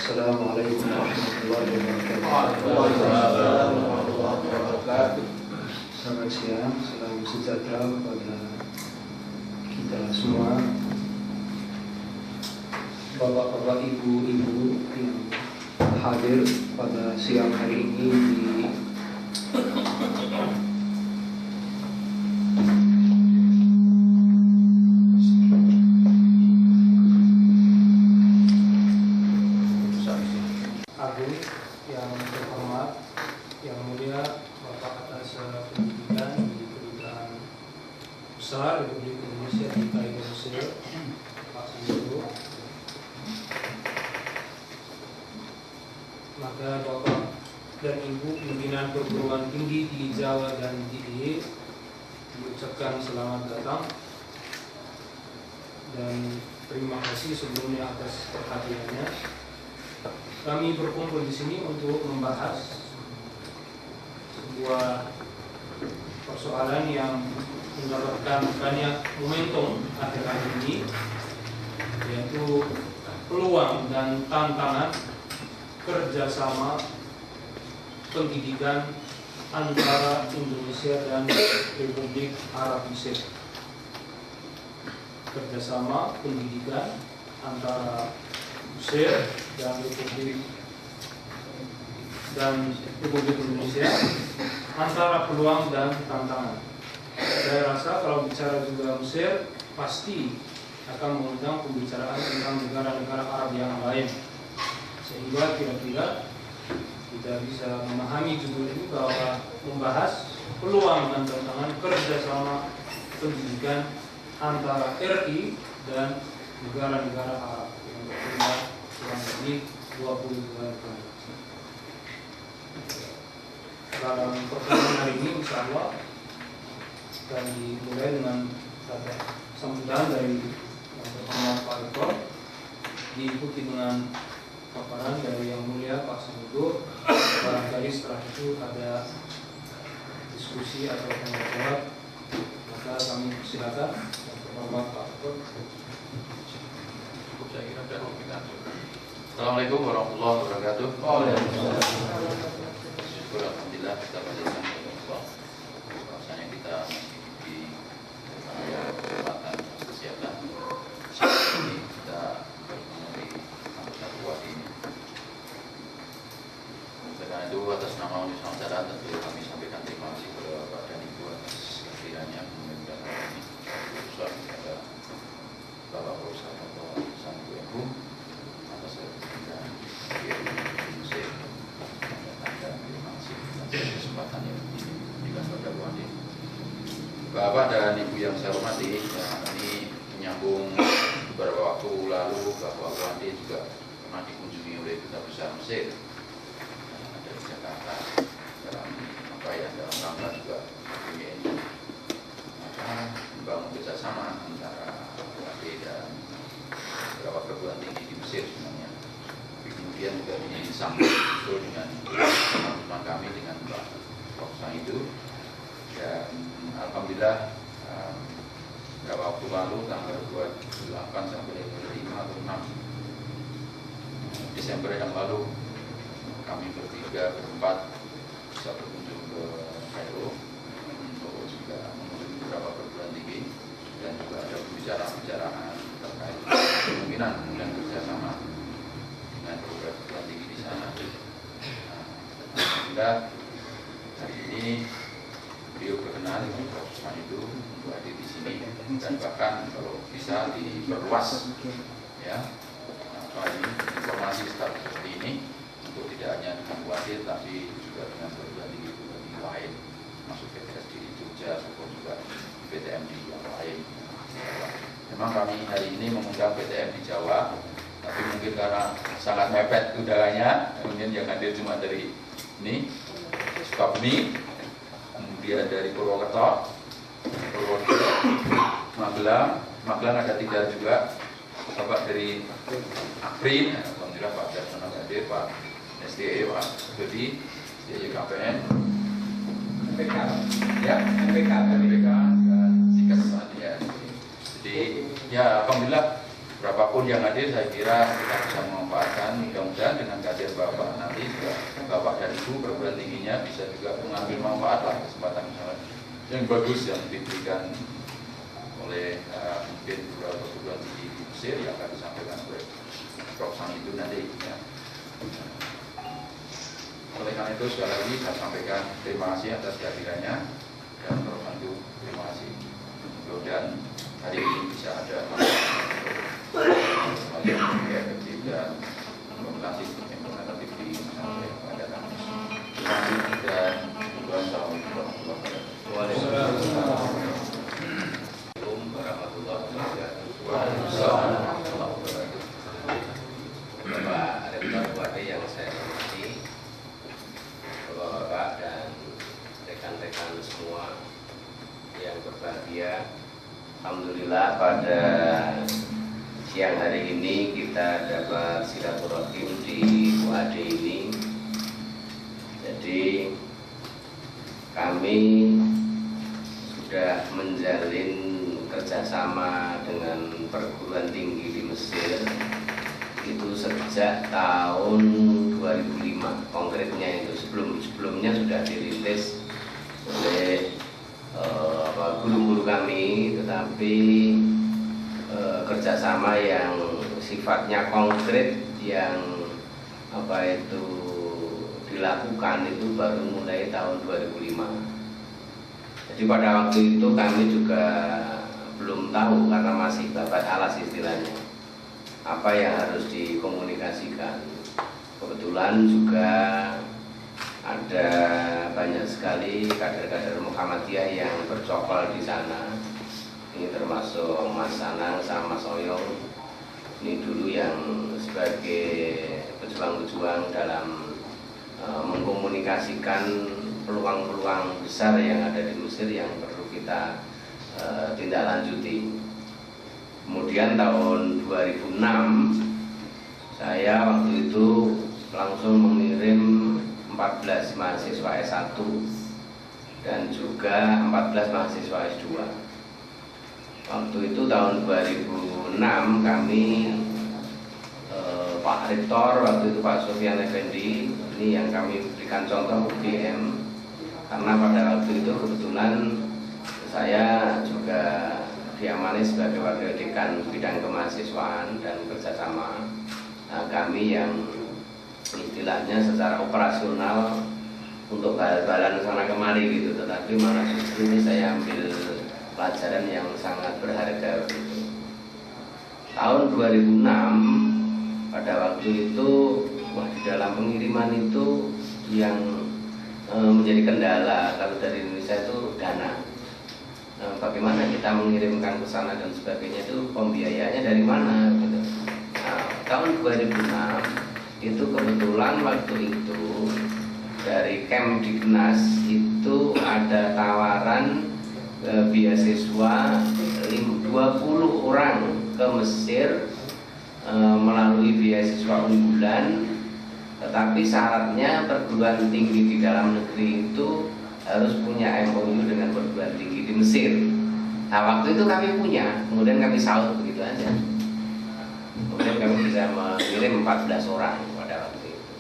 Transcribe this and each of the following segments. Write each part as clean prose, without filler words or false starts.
Assalamualaikum warahmatullahi wabarakatuh. Selamat siang, salam sejahtera kepada kita semua, bapak-bapak, ibu-ibu yang hadir pada siang hari ini di Agung yang terhormat, yang mulia Bapak atas pendidikan di Kedutaan Besar Republik Indonesia di Kairo, Mesir, Pak Sandiaga. Maka Bapak dan Ibu pimpinan perguruan tinggi di Jawa dan DIY diucapkan selamat datang dan terima kasih sebelumnya atas perhatiannya. Kami berkumpul di sini untuk membahas sebuah persoalan yang mendapatkan banyak momentum akhir-akhir ini, yaitu peluang dan tantangan kerjasama pendidikan antara Indonesia dan Republik Arab Mesir. Kerjasama pendidikan antara Mesir dan Republik Indonesia, antara peluang dan tantangan. Saya rasa kalau bicara juga Mesir, pasti akan mengundang pembicaraan tentang negara-negara Arab yang lain, sehingga kira-kira kita bisa memahami judul ini bahwa membahas peluang dan tantangan kerjasama pendidikan antara RI dan negara-negara Arab yang berjumlah kurang lebih 22 negara. Dalam pertemuan hari ini, insya Allah akan dimulai dengan sambutan dari Yang Terhormat Pak Rektor, diikuti dengan paparan dari Yang Mulia Pak Sandiaga. Barangkali setelah itu ada diskusi atau tanya jawab. Maka kami persilakan Yang Terhormat Pak Rektor. Cukup, saya kira sudah kita. Assalamualaikum warahmatullahi wabarakatuh. Syukur alhamdulillah kita panjatkan kepada Allah. Bahwasanya kita di kesempatan kesehatan ini kita bertemu di anggota kuat ini. Karena itu atas nama Universitas tentu kami sampaikan terima kasih kepada Bapak dan Ibu atas kehadirannya mengucapkan ini. Khususnya kepada Bapak Profesor atau Sandiaga atas kehadiran Mesir. Kesempatan yang diberikan pada Bu Andi. Bapak dan Ibu yang saya hormati, ya, ini menyambung beberapa waktu lalu bahwa Bu Andi juga pernah dikunjungi oleh Duta Besar Mesir dari Jakarta dalam dalam rangka juga ini, maka membangun kerjasama antara Bu Andi dan beberapa perguruan tinggi di Mesir sebenarnya. Kemudian juga disambung dengan teman kami dengan Pak Profesor itu, dan alhamdulillah beberapa waktu lalu tanggal 28 sampai 5 atau 6 Desember yang lalu kami bertiga berempat bisa berkunjung ke Kairo untuk juga mengunjungi beberapa perguruan tinggi dan juga ada pembicaraan terkait kemungkinan kerjasama dengan beberapa perguruan tinggi di sana. Alhamdulillah hari ini beliau berkenan dengan Profesor itu untuk hadir di sini dan bahkan kalau bisa diperluas ya ini informasi seperti ini untuk tidak hanya dengan Wadir tapi juga dengan perguruan tinggi lain, masuk PTS di Jogja maupun juga PTM di yang lain. Memang kami hari ini mengundang PTM di Jawa, tapi mungkin karena sangat mepet udaranya, kemudian yang hadir cuma dari ini Sukabumi, kemudian dari Purwokerto, Magelang ada 3 juga, Bapak dari Akrin, alhamdulillah Pak Darsono hadir, Pak SDE, Pak Dodi, KPN, MPK, ya, MPK dan Sikat ya. Jadi ya alhamdulillah berapapun yang hadir, saya kira kita bisa memanfaatkan. Mudah-mudahan dengan kehadiran Bapak nanti juga Bapak dan Ibu perguruan tingginya bisa juga mengambil manfaat lah kesempatan yang bagus yang diberikan oleh mungkin beberapa perguruan tinggi di Mesir yang akan disampaikan oleh Prof. Sang itu nanti ya. Oleh karena itu sekali lagi saya sampaikan terima kasih atas kehadirannya dan Prof. Sang itu terima kasih. Mudah-mudahan hari ini bisa ada yang lebih efektif dan implementatif di sampai pada tahun. Terima kasih dan wassalamualaikum warahmatullahi wabarakatuh. Bapak Rektor Bupati yang saya hormati, Bapak-bapak dan rekan-rekan semua yang berbahagia, alhamdulillah pada siang hari ini kita dapat silaturahim di UAD ini. Jadi kami sudah menjalin kerjasama dengan perguruan tinggi di Mesir itu sejak tahun 2005. Konkretnya itu sebelumnya sudah dirintis oleh guru-guru kami, tetapi kerjasama yang sifatnya konkret yang dilakukan itu baru mulai tahun 2005. Jadi pada waktu itu kami juga belum tahu karena masih babat alas istilahnya apa yang harus dikomunikasikan. Kebetulan juga ada banyak sekali kader-kader Muhammadiyah yang bercokol di sana. Ini termasuk Mas Sanang sama Mas Oyong. Ini dulu yang sebagai pejuang-pejuang dalam mengkomunikasikan peluang-peluang besar yang ada di Mesir yang perlu kita tindak lanjuti. Kemudian tahun 2006 saya waktu itu langsung mengirim 14 mahasiswa S1 dan juga 14 mahasiswa S2. Waktu itu tahun 2006 kami Pak Rektor waktu itu Pak Sofyan Effendi, ini yang kami berikan contoh UGM, karena pada waktu itu kebetulan saya juga diamani sebagai wakil dekan bidang kemahasiswaan dan kerjasama. Nah, kami yang istilahnya secara operasional untuk bal-balan sana kemari gitu, tetapi malah justru ini saya ambil pelajaran yang sangat berharga gitu. Tahun 2006 pada waktu itu di dalam pengiriman itu yang menjadi kendala kalau dari Indonesia itu dana. Bagaimana kita mengirimkan ke sana dan sebagainya, itu pembiayaannya dari mana gitu. Nah, tahun 2006 itu kebetulan waktu itu dari Kemdiknas itu ada tawaran beasiswa 20 orang ke Mesir melalui beasiswa unggulan, tetapi syaratnya perguruan tinggi di dalam negeri itu harus punya MOU dengan perguruan tinggi di Mesir. Nah, waktu itu kami punya, kemudian kami saut begitu aja. Kemudian kami bisa mengirim 14 orang pada waktu itu.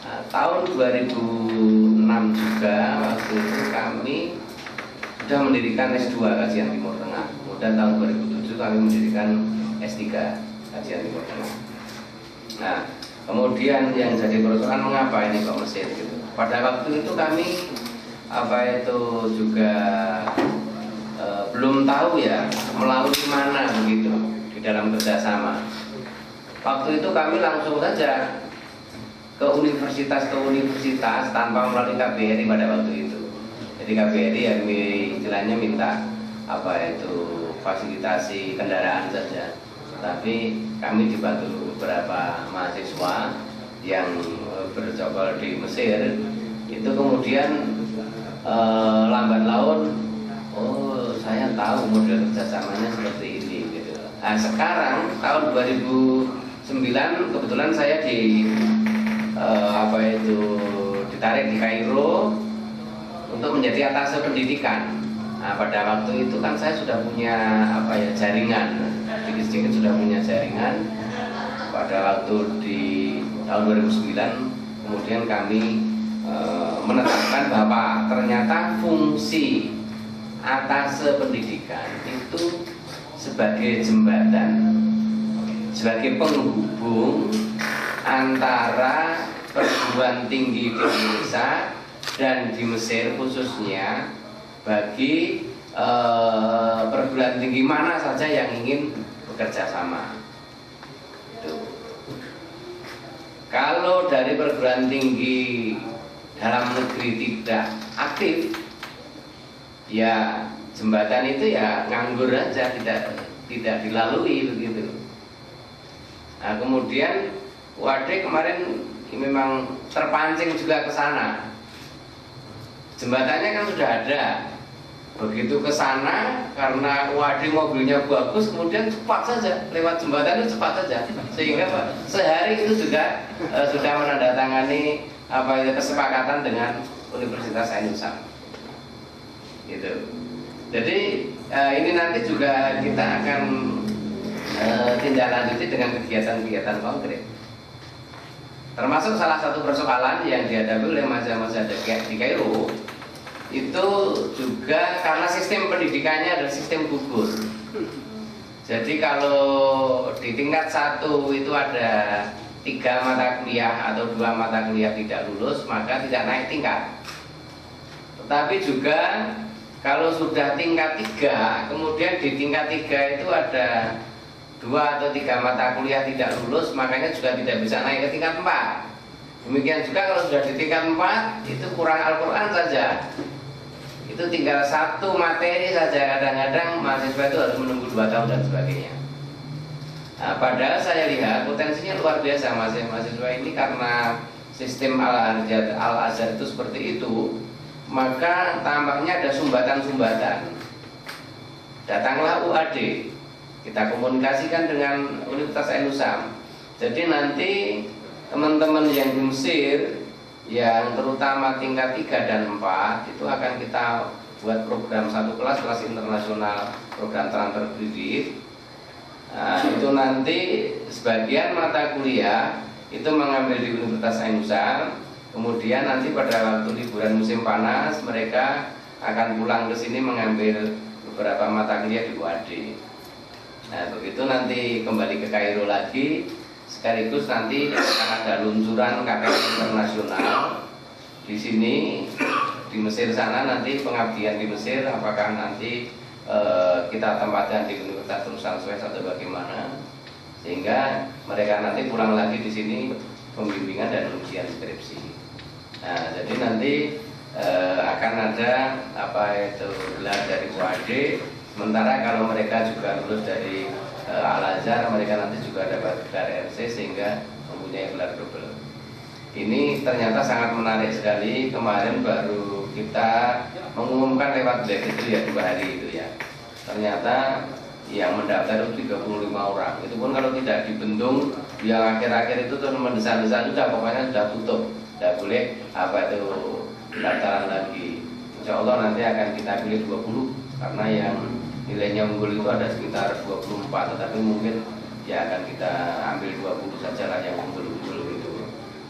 Nah, tahun 2006 juga waktu itu kami sudah mendirikan S2 Kajian Timur Tengah. Kemudian tahun 2007 kami mendirikan S3 Kajian Timur Tengah. Nah, kemudian yang jadi persoalan mengapa ini kok Mesir gitu. Pada waktu itu kami juga belum tahu ya melalui mana begitu di dalam kerjasama. Waktu itu kami langsung saja ke universitas tanpa melalui KBRI pada waktu itu. Jadi KBRI yang istilahnya minta fasilitasi kendaraan saja. Tapi kami dibantu beberapa mahasiswa yang bercokol di Mesir itu kemudian lambat laun, oh saya tahu model kerjasamanya seperti ini gitu. Nah, sekarang tahun 2009 kebetulan saya ditarik di Kairo untuk menjadi atase pendidikan. Nah, pada waktu itu kan saya sudah punya jaringan di sedikit-sedikit sudah punya jaringan. Pada waktu di tahun 2009 kemudian kami menetapkan bahwa ternyata fungsi atasé pendidikan itu sebagai jembatan, sebagai penghubung antara perguruan tinggi di Indonesia dan di Mesir khususnya bagi perguruan tinggi mana saja yang ingin bekerja sama. Kalau dari perguruan tinggi dalam negeri tidak aktif, ya jembatan itu ya nganggur aja, tidak dilalui begitu. Nah, kemudian UAD kemarin memang terpancing juga ke sana. Jembatannya kan sudah ada. Begitu ke sana karena UAD mobilnya bagus, kemudian cepat saja lewat jembatan itu cepat saja, sehingga sehari itu juga sudah menandatangani kesepakatan dengan Universitas Ainusam. Gitu. Jadi ini nanti juga kita akan tindak lanjuti dengan kegiatan-kegiatan konkret. Termasuk salah satu persoalan yang dihadapi oleh mazhab-mazhab di Kairo itu juga karena sistem pendidikannya adalah sistem gugur. Jadi kalau di tingkat 1 itu ada 3 mata kuliah atau 2 mata kuliah tidak lulus, maka tidak naik tingkat. Tetapi juga kalau sudah tingkat 3, kemudian di tingkat 3 itu ada 2 atau 3 mata kuliah tidak lulus, makanya juga tidak bisa naik ke tingkat 4. Demikian juga kalau sudah di tingkat 4 itu kurang Al-Quran saja, itu tinggal 1 materi saja, kadang-kadang mahasiswa itu harus menunggu 2 tahun dan sebagainya. Nah, padahal saya lihat potensinya luar biasa mahasiswa ini, karena sistem Al-Azhar itu seperti itu, maka tampaknya ada sumbatan-sumbatan. Datanglah UAD, kita komunikasikan dengan Universitas Ainusam. Jadi nanti teman-teman yang di Mesir, yang terutama tingkat 3 dan 4 itu akan kita buat program 1 kelas internasional, program transfer kredit. Nah, itu nanti sebagian mata kuliah itu mengambil di Universitas Ainusam, kemudian nanti pada waktu liburan musim panas mereka akan pulang ke sini mengambil beberapa mata kuliah di UAD. Nah, begitu nanti kembali ke Kairo lagi, sekaligus nanti akan ada luncuran KKN internasional di sini di Mesir sana. Nanti pengabdian di Mesir apakah nanti kita tempatkan di Universitas Terusan Suez atau bagaimana, sehingga mereka nanti pulang lagi di sini pembimbingan dan ujian skripsi. Nah, jadi nanti akan ada gelar dari UAD. Sementara kalau mereka juga lulus dari Al-Azhar, mereka nanti juga dapat gelar RC sehingga mempunyai gelar double. Ini ternyata sangat menarik sekali. Kemarin baru kita mengumumkan lewat blog itu ya, 2 hari itu ya. Ternyata yang mendaftar itu 35 orang. Itu pun kalau tidak dibendung, yang akhir-akhir itu tuh mendesak-desak sudah, pokoknya sudah tutup, tidak boleh pendaftaran lagi. Insya Allah nanti akan kita pilih 20, karena yang nilainya unggul itu ada sekitar 24, tetapi mungkin ya akan kita ambil 20 saja lah yang unggul-unggul itu.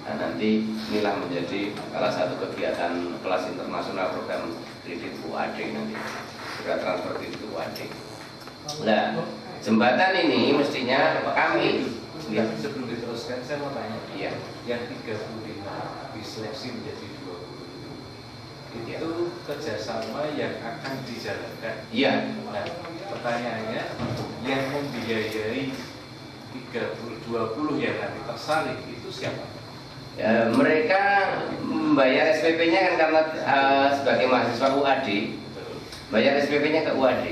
Nah, nanti inilah menjadi salah satu kegiatan kelas internasional program kredit UAD nanti, program transfer kredit UAD. Nah, jembatan ini mestinya kami ya, sebelum diteruskan saya mau tanya, ya, yang 35 diseleksi menjadi 20 itu kerjasama yang akan dijalankan. Iya. Nah, pertanyaannya, yang membiayai 20 yang nanti tersalin itu siapa? Ya, mereka membayar SPP-nya kan karena sebagai mahasiswa UAD, bayar SPP-nya ke UAD.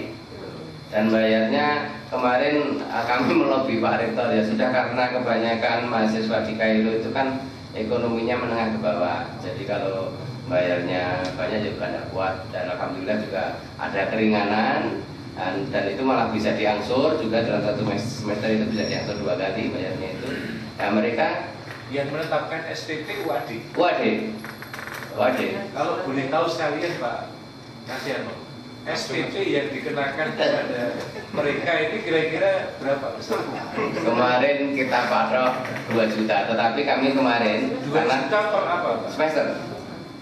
Dan bayarnya kemarin kami melobi Pak Rektor ya sudah, karena kebanyakan mahasiswa di Kairo itu kan ekonominya menengah ke bawah. Jadi kalau bayarnya banyak juga tidak kuat, dan alhamdulillah juga ada keringanan, dan itu malah bisa diangsur juga dalam 1 semester itu bisa diangsur 2 kali bayarnya itu. Nah, mereka yang menetapkan SPP UAD. UAD. Kalau boleh tahu sekalian Pak Nasiano, SPP yang dikenakan kepada mereka ini kira-kira berapa besar? Kemarin kita patok 2 juta, tetapi kami kemarin 2 juta per apa, Pak? semester.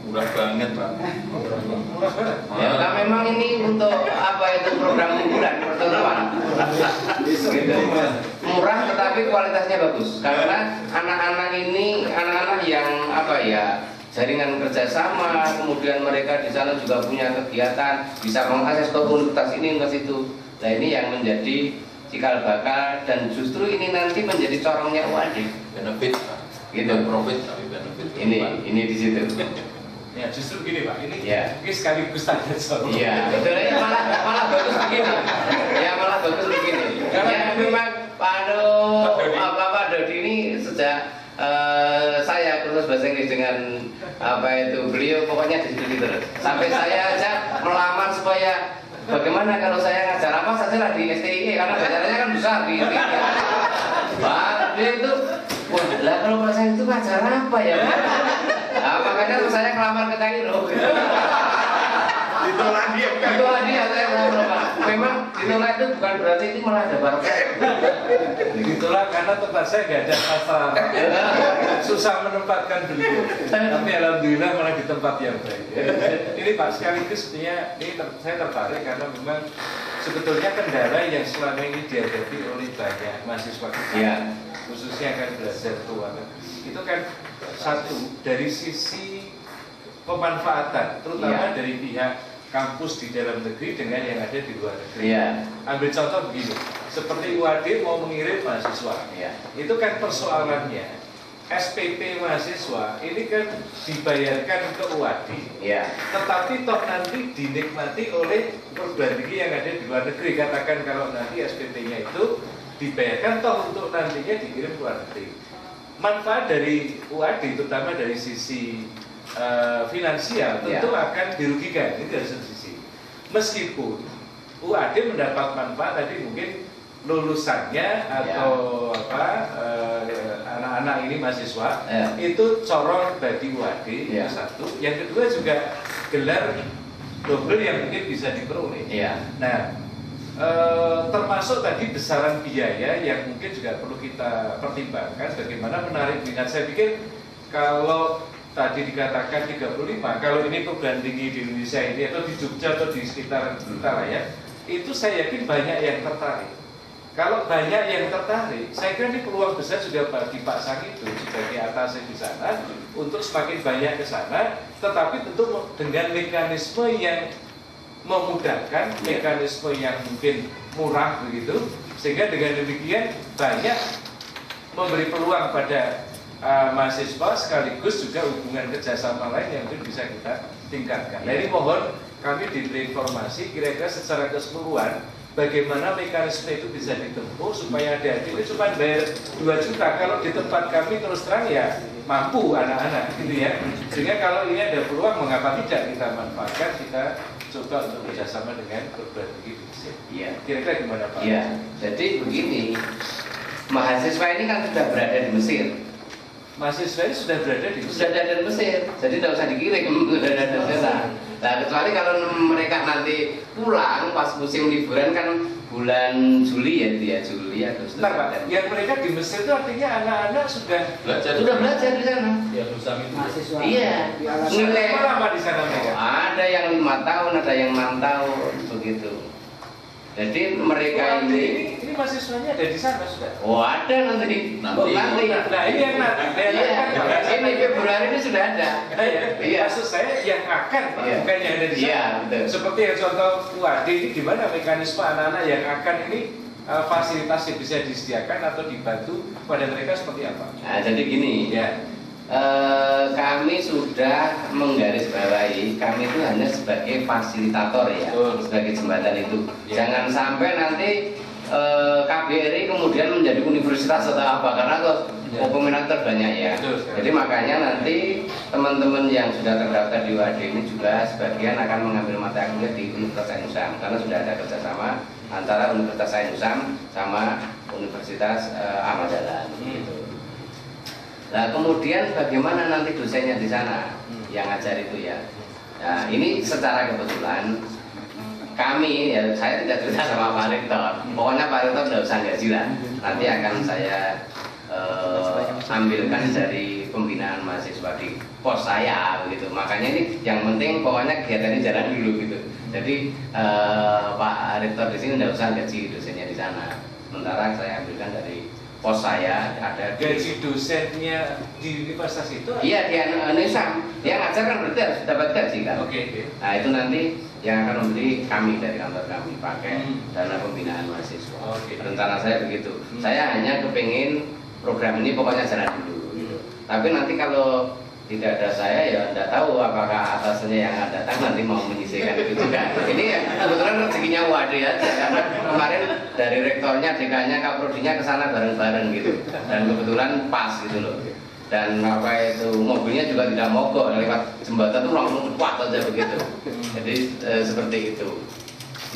Murah banget, Pak. Murah banget. Ya, kan memang ini untuk apa itu program unggulan pertemuan. Gitu. Murah tetapi kualitasnya bagus. Karena anak-anak ini anak-anak yang apa ya, jaringan kerjasama, kemudian mereka di sana juga punya kegiatan, bisa mengakses ke universitas ini ke situ. Nah ini yang menjadi cikal bakal dan justru ini nanti menjadi corongnya UAD. Benefit, Pak. Gitu. Profit tapi benefit. Ini di situ. Ya justru gini Pak, ini Ya. sekaligus tanya soal. Iya, betul ya, malah bagus begini. Ya malah bagus begini. Ya memang Pak Dodi ini sejak saya kursus bahasa Inggris dengan apa itu beliau pokoknya di situ terus. Sampai saya aja melamar supaya bagaimana kalau saya ngajar apa saja lah di STIE karena belajarnya kan besar di STIE. Pak dia itu, wah lah kalau bahasa itu ngajar apa ya? Nah, makanya saya ngelamar ke Kairo. Ditolak dia. Ditolak dia saya ngobrol Pak. Memang ditolak itu bukan berarti itu malah ada barokah. Ditolak karena tempat saya nggak ada pasar. Susah menempatkan beliau. Tapi alhamdulillah malah di tempat yang baik. Ini Pak sekaligus sebenarnya saya tertarik karena memang sebetulnya kendala yang selama ini dihadapi oleh banyak mahasiswa kita, Ya. khususnya akan belajar ke luar negeri. Itu kan satu dari sisi pemanfaatan, terutama dari pihak kampus di dalam negeri dengan yang ada di luar negeri. Iya. Ambil contoh begini, seperti UAD mau mengirim mahasiswa, Iya. itu kan persoalannya SPP mahasiswa ini kan dibayarkan ke UAD, Iya. tetapi toh nanti dinikmati oleh perguruan tinggi yang ada di luar negeri. Katakan kalau nanti SPP-nya itu dibayarkan toh untuk nantinya dikirim ke luar negeri. Manfaat dari UAD terutama dari sisi finansial tentu akan dirugikan, ini dari satu sisi. Meskipun UAD mendapat manfaat tadi mungkin lulusannya atau anak-anak ini mahasiswa itu corong bagi UAD itu satu. Yang kedua juga gelar double yang mungkin bisa diperoleh. Nah, termasuk tadi besaran biaya yang mungkin juga perlu kita pertimbangkan bagaimana menarik minat. Saya pikir kalau tadi dikatakan 35, kalau ini perguruan tinggi di Indonesia ini atau di Jogja atau di sekitar kita lah ya, itu saya yakin banyak yang tertarik. Kalau banyak yang tertarik, saya kira ini peluang besar juga bagi Pak Sang itu sebagai atasnya di sana untuk semakin banyak ke sana, tetapi tentu dengan mekanisme yang memudahkan, mekanisme yang mungkin murah begitu, sehingga dengan demikian banyak memberi peluang pada mahasiswa sekaligus juga hubungan kerjasama lain yang mungkin bisa kita tingkatkan. Nah ini mohon kami diberi informasi kira-kira secara keseluruhan bagaimana mekanisme itu bisa ditempuh supaya adik-adik ini cuma bayar 2 juta. Kalau di tempat kami terus terang ya mampu anak-anak gitu ya. Sehingga kalau ini ada peluang mengapa tidak kita manfaatkan, kita coba untuk kerjasama dengan perguruan tinggi di Mesir. Kira-kira gimana Pak? Iya. Jadi begini, mahasiswa ini kan sudah berada di Mesir. Mahasiswa ini sudah berada di Mesir. Sudah ada di Mesir, jadi tidak usah dikirim, sudah ada di sana. Nah kecuali kalau mereka nanti pulang pas musim liburan kan bulan Juli ya, dia Juli Agustus. Bentar Pak, yang mereka di Mesir itu artinya anak-anak sudah belajar di sana. Ya bersama itu. Mahasiswa. Iya. Nilai apa di sana mereka? Ada yang 5 tahun, ada yang 6 tahun, begitu. Jadi mereka ini mahasiswanya ada di sana sudah. Oh ada nanti. Nanti. Nah ini yang nanti. Ini Februari ini sudah ada. Iya. Maksud saya yang akan, bukan yang ada di sana. Iya, betul. Seperti yang contoh UAD ini gimana mekanisme anak-anak yang akan ini fasilitas yang bisa disediakan atau dibantu pada mereka seperti apa? Nah, jadi gini. Kami sudah menggarisbawahi, kami itu hanya sebagai fasilitator ya, sebagai jembatan itu. Jangan sampai nanti KBRI kemudian menjadi universitas atau apa, karena peminat terbanyak ya. Jadi makanya nanti teman-teman yang sudah terdaftar di UAD ini juga sebagian akan mengambil mata kuliah di Universitas Sains Usam, karena sudah ada kerjasama antara Universitas Sains Usam sama Universitas Ahmad Dahlan. Gitu. Nah kemudian bagaimana nanti dosennya di sana yang ngajar itu ya. Nah ini secara kebetulan kami ya, saya tidak cerita sama Pak Rektor. Pokoknya Pak Rektor tidak usah gaji lah. Nanti akan saya ambilkan dari pembinaan mahasiswa di pos saya begitu. Makanya ini yang penting pokoknya kegiatan ini jalan dulu gitu. Jadi Pak Rektor di sini tidak usah gaji dosennya di sana. Sementara saya ambilkan dari pos saya ada gaji dosennya di universitas itu? Iya, di Indonesia. Dia ngajar kan berarti harus dapat gaji kan. Oke. Nah itu nanti yang akan memberi kami dari kantor kami pakai dana pembinaan mahasiswa. Rencana saya begitu. Saya hanya kepingin program ini pokoknya jalan dulu gitu. Tapi nanti kalau tidak ada saya ya tidak tahu apakah atasnya yang datang nanti mau menyisihkan itu juga. Ini ya, kebetulan rezekinya waduh ya, karena kemarin dari rektornya, dekannya, kaprodinya ke sana bareng-bareng gitu. Dan kebetulan pas gitu loh. Dan apa itu mobilnya juga tidak mogok lewat jembatan tuh langsung kuat aja begitu. Jadi seperti itu.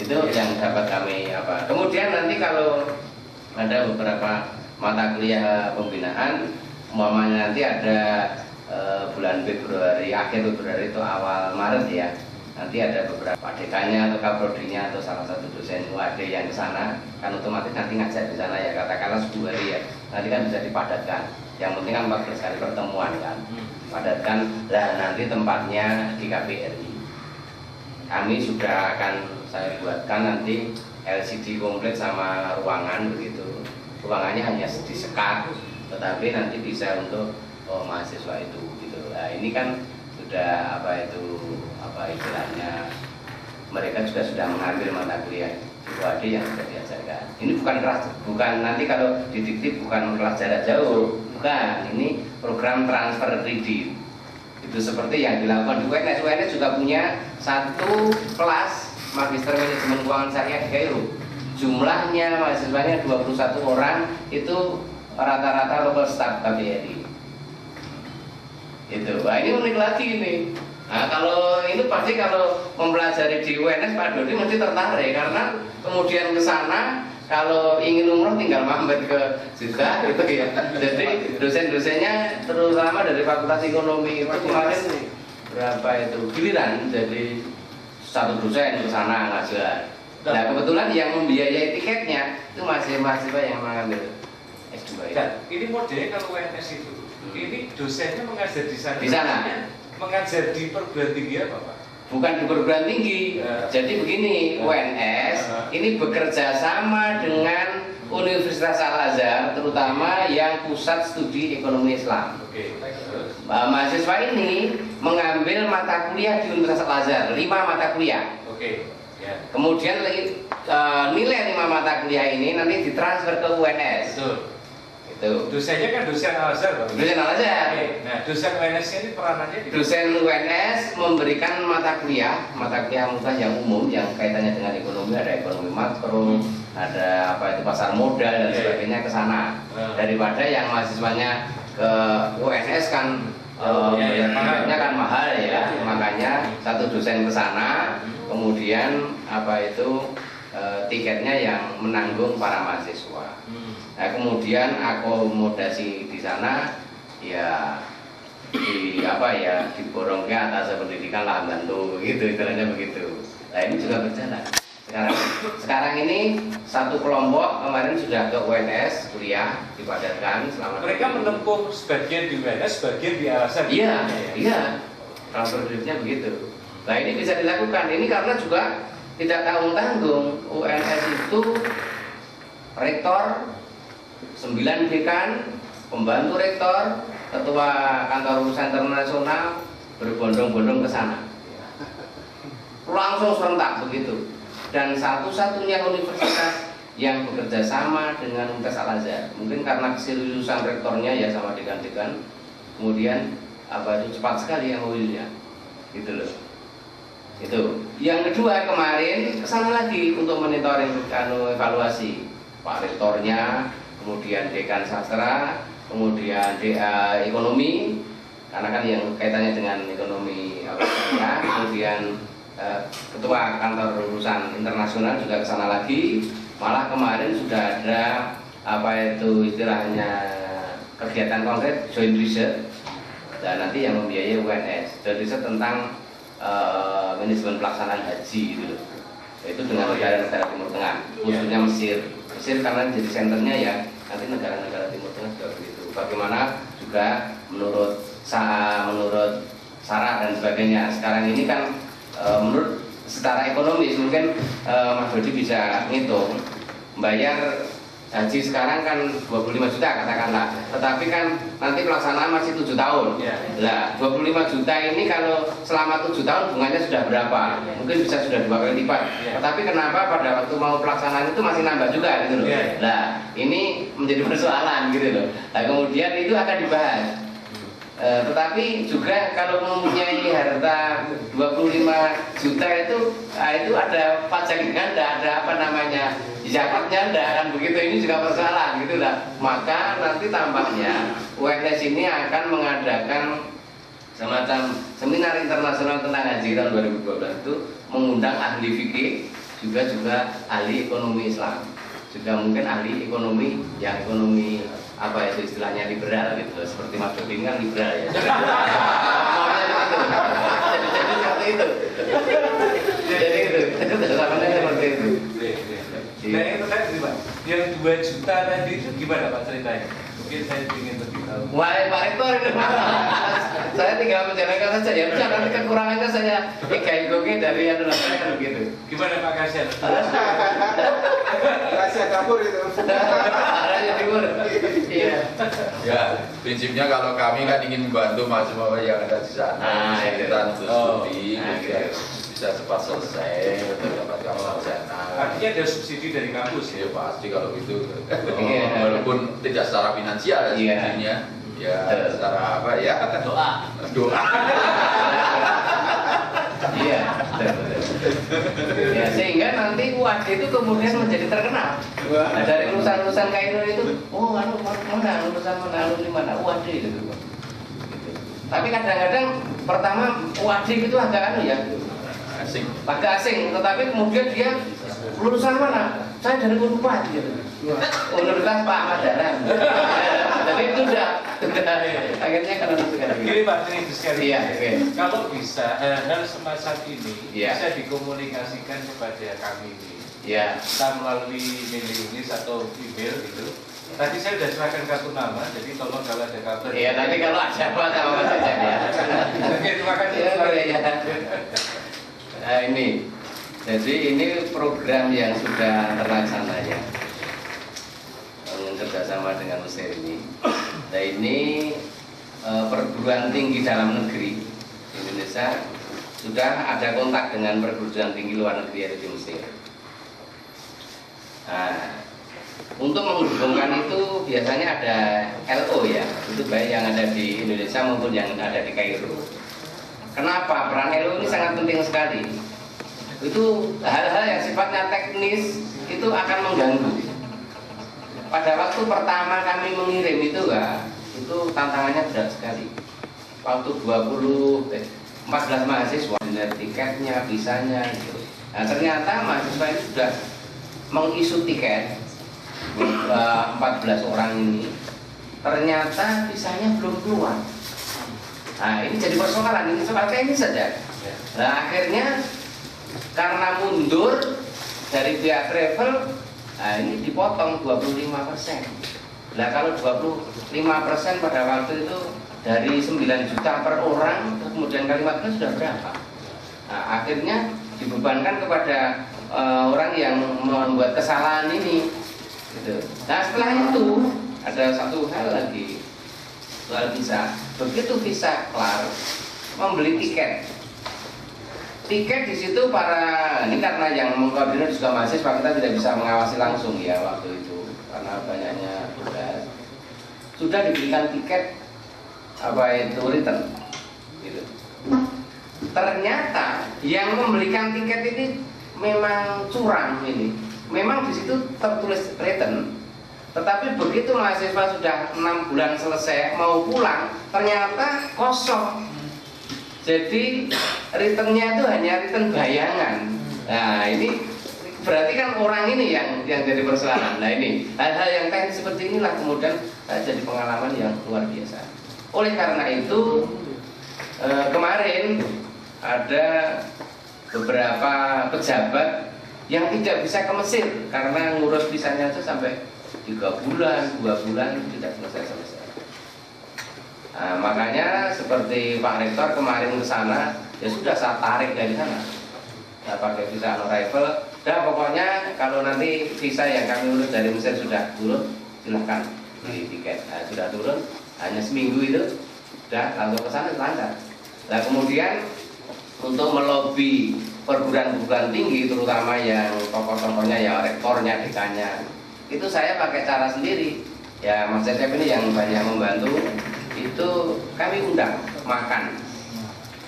Itu yang dapat kami apa. Kemudian nanti kalau ada beberapa mata kuliah pembinaan, umpamanya nanti ada bulan Februari, akhir Februari itu awal Maret ya. Nanti ada beberapa dekannya atau kaprodinya atau salah satu dosen UAD yang ke sana, kan otomatis nanti ngajar di sana ya, katakanlah 10 hari ya. Nanti kan bisa dipadatkan. Yang penting kan 14 kali pertemuan kan. Padatkan, lah nanti tempatnya di KBRI. Kami sudah akan saya buatkan nanti LCD komplit sama ruangan begitu. Ruangannya hanya disekat, tetapi nanti bisa untuk mahasiswa itu gitu. Nah ini kan sudah apa istilahnya mereka juga sudah mengambil mata kuliah UAD yang sudah diajarkan. Ini bukan nanti kalau didiktif bukan kelas jarak jauh, bukan. Ini program transfer kredit. Itu seperti yang dilakukan di UNS. UNS juga punya satu kelas Magister Manajemen Keuangan Syariah di Kairo. Jumlahnya mahasiswanya 21 orang, itu rata-rata local staff KBRI. Itu, nah ini unik lagi nih. Nah kalau ini pasti kalau mempelajari di UNS Pak Dodi mesti tertarik karena kemudian ke sana kalau ingin umroh tinggal mampir ke Jeddah gitu ya. Jadi dosen-dosennya terutama dari Fakultas Ekonomi itu kemarin berapa itu giliran, jadi satu dosen ke sana ngajar. Nah kebetulan yang membiayai tiketnya itu masih mahasiswa yang mengambil S2 Dan ini modelnya kalau UNS itu, ini dosennya mengajar di sana. Di sana. Mengajar di perguruan tinggi apa Pak? Bukan di perguruan tinggi. Jadi begini, UNS ini bekerja sama dengan Universitas Al-Azhar, terutama yang pusat studi ekonomi Islam. Mahasiswa ini mengambil mata kuliah di Universitas Al-Azhar, 5 mata kuliah. Kemudian nilai 5 mata kuliah ini nanti ditransfer ke UNS. Itu. Dosennya kan dosen Al-Azhar, Pak. Dosen Al-Azhar. Nah, dosen UNS ini peranannya di dosen UNS memberikan mata kuliah mutlak yang umum yang kaitannya dengan ekonomi, ada ekonomi makro, ada apa itu pasar modal dan sebagainya ke sana. Daripada yang mahasiswanya ke UNS kan biayanya kan mahal ya, makanya satu dosen ke sana, kemudian apa itu tiketnya yang menanggung para mahasiswa. Nah, kemudian akomodasi di sana ya diborong ke atas pendidikan lah bantu gitu, istilahnya begitu. Nah ini juga berjalan. Sekarang ini satu kelompok kemarin sudah ke UNS kuliah dipadatkan selama. Mereka menempuh sebagian di UNS, sebagian di Al-Azhar. Iya. Transfer kreditnya begitu. Nah ini bisa dilakukan. Ini karena juga tidak tanggung-tanggung. UNS itu rektor, 9 dekan, pembantu rektor, ketua kantor urusan internasional berbondong-bondong ke sana. Langsung serentak begitu. Dan satu-satunya universitas yang bekerja sama dengan Universitas Al-Azhar. Mungkin karena keseriusan rektornya ya sama dekan-dekan, kemudian apa itu cepat sekali yang MOU-nya. Gitu loh. Itu. Yang kedua kemarin kesana lagi untuk monitoring evaluasi Pak rektornya, kemudian dekan sastra, kemudian DA ekonomi, karena kan yang kaitannya dengan ekonomi kemudian ketua kantor urusan internasional juga kesana lagi. Malah kemarin sudah ada apa itu istilahnya kegiatan konkret joint research, dan nanti yang membiayai UNS joint research tentang manajemen pelaksanaan haji gitu loh. yaitu dengan negara-negara Timur Tengah, khususnya Mesir. Mesir karena jadi senternya ya, nanti negara-negara Timur Tengah juga begitu. Bagaimana juga menurut syarat dan sebagainya. Sekarang ini kan menurut secara ekonomis mungkin Mas Dodi bisa ngitung, bayar haji sekarang kan 25 juta katakanlah, tetapi kan nanti pelaksanaan masih 7 tahun. Nah, 25 juta ini kalau selama 7 tahun bunganya sudah berapa? Mungkin bisa sudah 2 kali lipat. Tetapi kenapa pada waktu mau pelaksanaan itu masih nambah juga gitu loh. Nah, ini menjadi persoalan gitu loh. Nah, kemudian itu akan dibahas. Tetapi juga kalau mempunyai harta 25 juta itu, itu ada pajaknya, ada apa namanya, zakatnya, ada kan begitu. Ini juga persoalan gitu lah. Maka nanti tampaknya UNS ini akan mengadakan semacam seminar internasional tentang haji tahun 2012 itu, mengundang ahli fikih, juga ahli ekonomi Islam, juga mungkin ahli ekonomi yang ekonomi apa itu istilahnya liberal gitu, seperti Mas Dodi kan liberal ya. Jadi seperti itu. Jadi itu samanya seperti itu. Nah itu kan gimana? Yang 2 juta tadi itu gimana Pak ceritanya? Mungkin saya ingin lebih tahu. Wah Pak Rektor itu saya tinggal menjalankan saja ya. Bisa nanti kekurangannya saya ikai-goki dari yang lain begitu. Gimana Pak Kasir? Rahasia dapur itu. Rahasia dapur. Iya. Ya, prinsipnya kalau kami kan ingin membantu mahasiswa yang ada di sana, kita studi, bisa cepat selesai, mendapatkan sarjana. Artinya ada subsidi dari kampus ya? Ya pasti kalau gitu. Walaupun tidak secara finansial subsidinya, ya secara apa ya? Doa. Iya, ya, sehingga nanti UAD itu kemudian menjadi terkenal. Nah, dari lulusan-lulusan Kairo itu, oh mana lulusan mana UAD gitu. Tapi kadang-kadang pertama UAD itu agak Asing. agak asing, tetapi kemudian dia lulusan mana? Saya dari Unpad gitu. Universitas Pak Ahmad Dahlan. Jadi itu sudah akhirnya karena sekali. Gini Pak, ini sekali. Iya, oke. Kalau bisa hal-hal semacam ini Iya. bisa dikomunikasikan kepada kami ini. Ya. Kita melalui mailing list atau email gitu. Tadi saya sudah serahkan kartu nama, jadi tolong kalau ada kabar. Iya, nanti kalau ada apa sama Mas Ejen ya. Oke, terima kasih. Ya. Nah, ini. Jadi ini program yang sudah terlaksana ya, kerjasama dengan Mesir ini. Nah ini perguruan tinggi dalam negeri Indonesia sudah ada kontak dengan perguruan tinggi luar negeri yang di Mesir. Nah, untuk menghubungkan itu biasanya ada LO ya, itu baik yang ada di Indonesia maupun yang ada di Kairo. Kenapa peran LO ini sangat penting sekali? Itu hal-hal yang sifatnya teknis itu akan mengganggu. Pada waktu pertama kami mengirim itu itu tantangannya berat sekali. Waktu 14 mahasiswa dengan tiketnya, visanya gitu. Nah ternyata mahasiswa ini sudah mengisu tiket 14 orang ini, ternyata visanya belum keluar. Nah ini jadi persoalan, ini soal teknis saja. Nah akhirnya karena mundur dari pihak travel, nah ini dipotong 25%. Nah kalau 25% pada waktu itu dari 9 juta per orang, kemudian kali 14 sudah berapa? Nah akhirnya dibebankan kepada orang yang membuat kesalahan ini gitu. Nah setelah itu ada satu hal lagi soal visa. Begitu visa kelar, membeli tiket di situ ini karena yang mengkoordinir juga mahasiswa, kita tidak bisa mengawasi langsung ya waktu itu karena banyaknya tugas. Sudah diberikan tiket return gitu. Ternyata yang membelikan tiket ini memang curang ini. Memang di situ tertulis return, tetapi begitu mahasiswa sudah 6 bulan selesai mau pulang, ternyata kosong. Jadi returnnya itu hanya return bayangan. Nah ini berarti kan orang ini yang jadi persoalan. Nah ini hal-hal yang teknis seperti inilah kemudian jadi pengalaman yang luar biasa. Oleh karena itu kemarin ada beberapa pejabat yang tidak bisa ke Mesir karena ngurus visanya itu sampai 3 bulan, 2 bulan tidak selesai. Nah, makanya seperti Pak Rektor kemarin ke sana, ya sudah saya tarik dari sana. Saya pakai visa on arrival. Dan pokoknya kalau nanti visa yang kami urus dari Mesir sudah turun, silahkan beli tiket. Nah, sudah turun, hanya seminggu itu sudah langsung ke sana lancar. Nah kemudian untuk melobi perguruan tinggi, terutama yang tokoh-tokohnya, ya rektornya, dekannya, itu saya pakai cara sendiri. Ya Mas Cecep ini yang banyak membantu. Itu kami undang makan,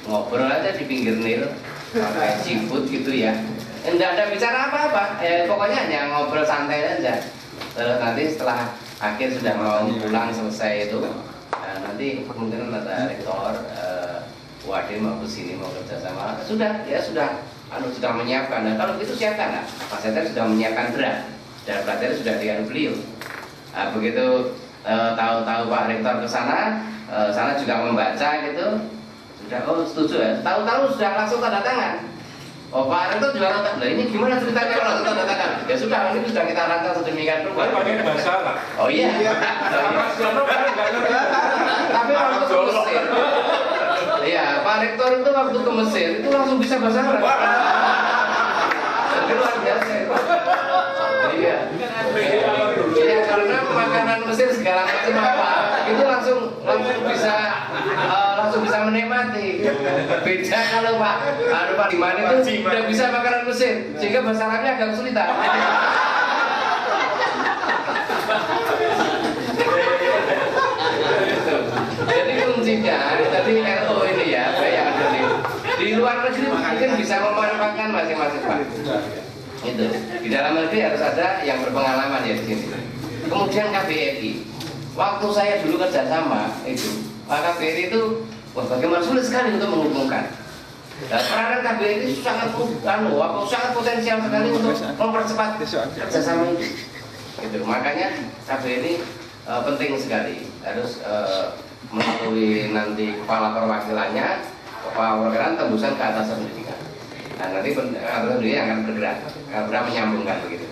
ngobrol aja di pinggir Nil, pakai seafood gitu ya. Enggak ada bicara apa-apa, pokoknya hanya ngobrol santai aja. Terus nanti setelah akhir sudah mau pulang selesai itu, nanti mungkin ada rektor UAD mau ke sini mau kerja sama, sudah menyiapkan. Nah, kalau gitu siapkan lah. Mas Cecep sudah menyiapkan draft dan pelajari sudah dengan beliau. Nah, begitu tahu-tahu Pak Rektor ke sana, sana juga membaca gitu, sudah setuju ya. Tahu-tahu sudah langsung tanda tangan. Oh Pak Rektor juga nonton. Nah ini gimana ceritanya kalau langsung tanda tangan? Ya sudah, ini sudah kita rancang sedemikian rupa. Pakai bahasa lah. Oh iya. Tapi waktu ke Mesir, iya Pak Rektor itu waktu ke Mesir itu langsung bisa bahasa Arab. Jadi luar biasa. Iya. Ya karena makanan Mesir segala macam apa itu langsung bisa menikmati. Beda kalau Pak Diman itu tidak bisa makanan Mesir sehingga bahasa Arabnya agak kesulitan. Jadi kuncinya tadi RO ini ya, saya di luar negeri mungkin bisa memanfaatkan masing-masing Pak. Itu di dalam negeri harus ada yang berpengalaman ya di sini. Kemudian KBRI, waktu saya dulu kerjasama itu, KBRI itu bagaimana sulit sekali untuk menghubungkan. Dan peranan KBRI itu sangat potensial sekali untuk mempercepat kerjasama itu. Gitu. Makanya KBRI penting sekali, harus melalui nanti kepala perwakilannya, kepala perwakilan tembusan ke atas pendidikan. Nah nanti atas pendidikan akan bergerak menyambungkan begitu.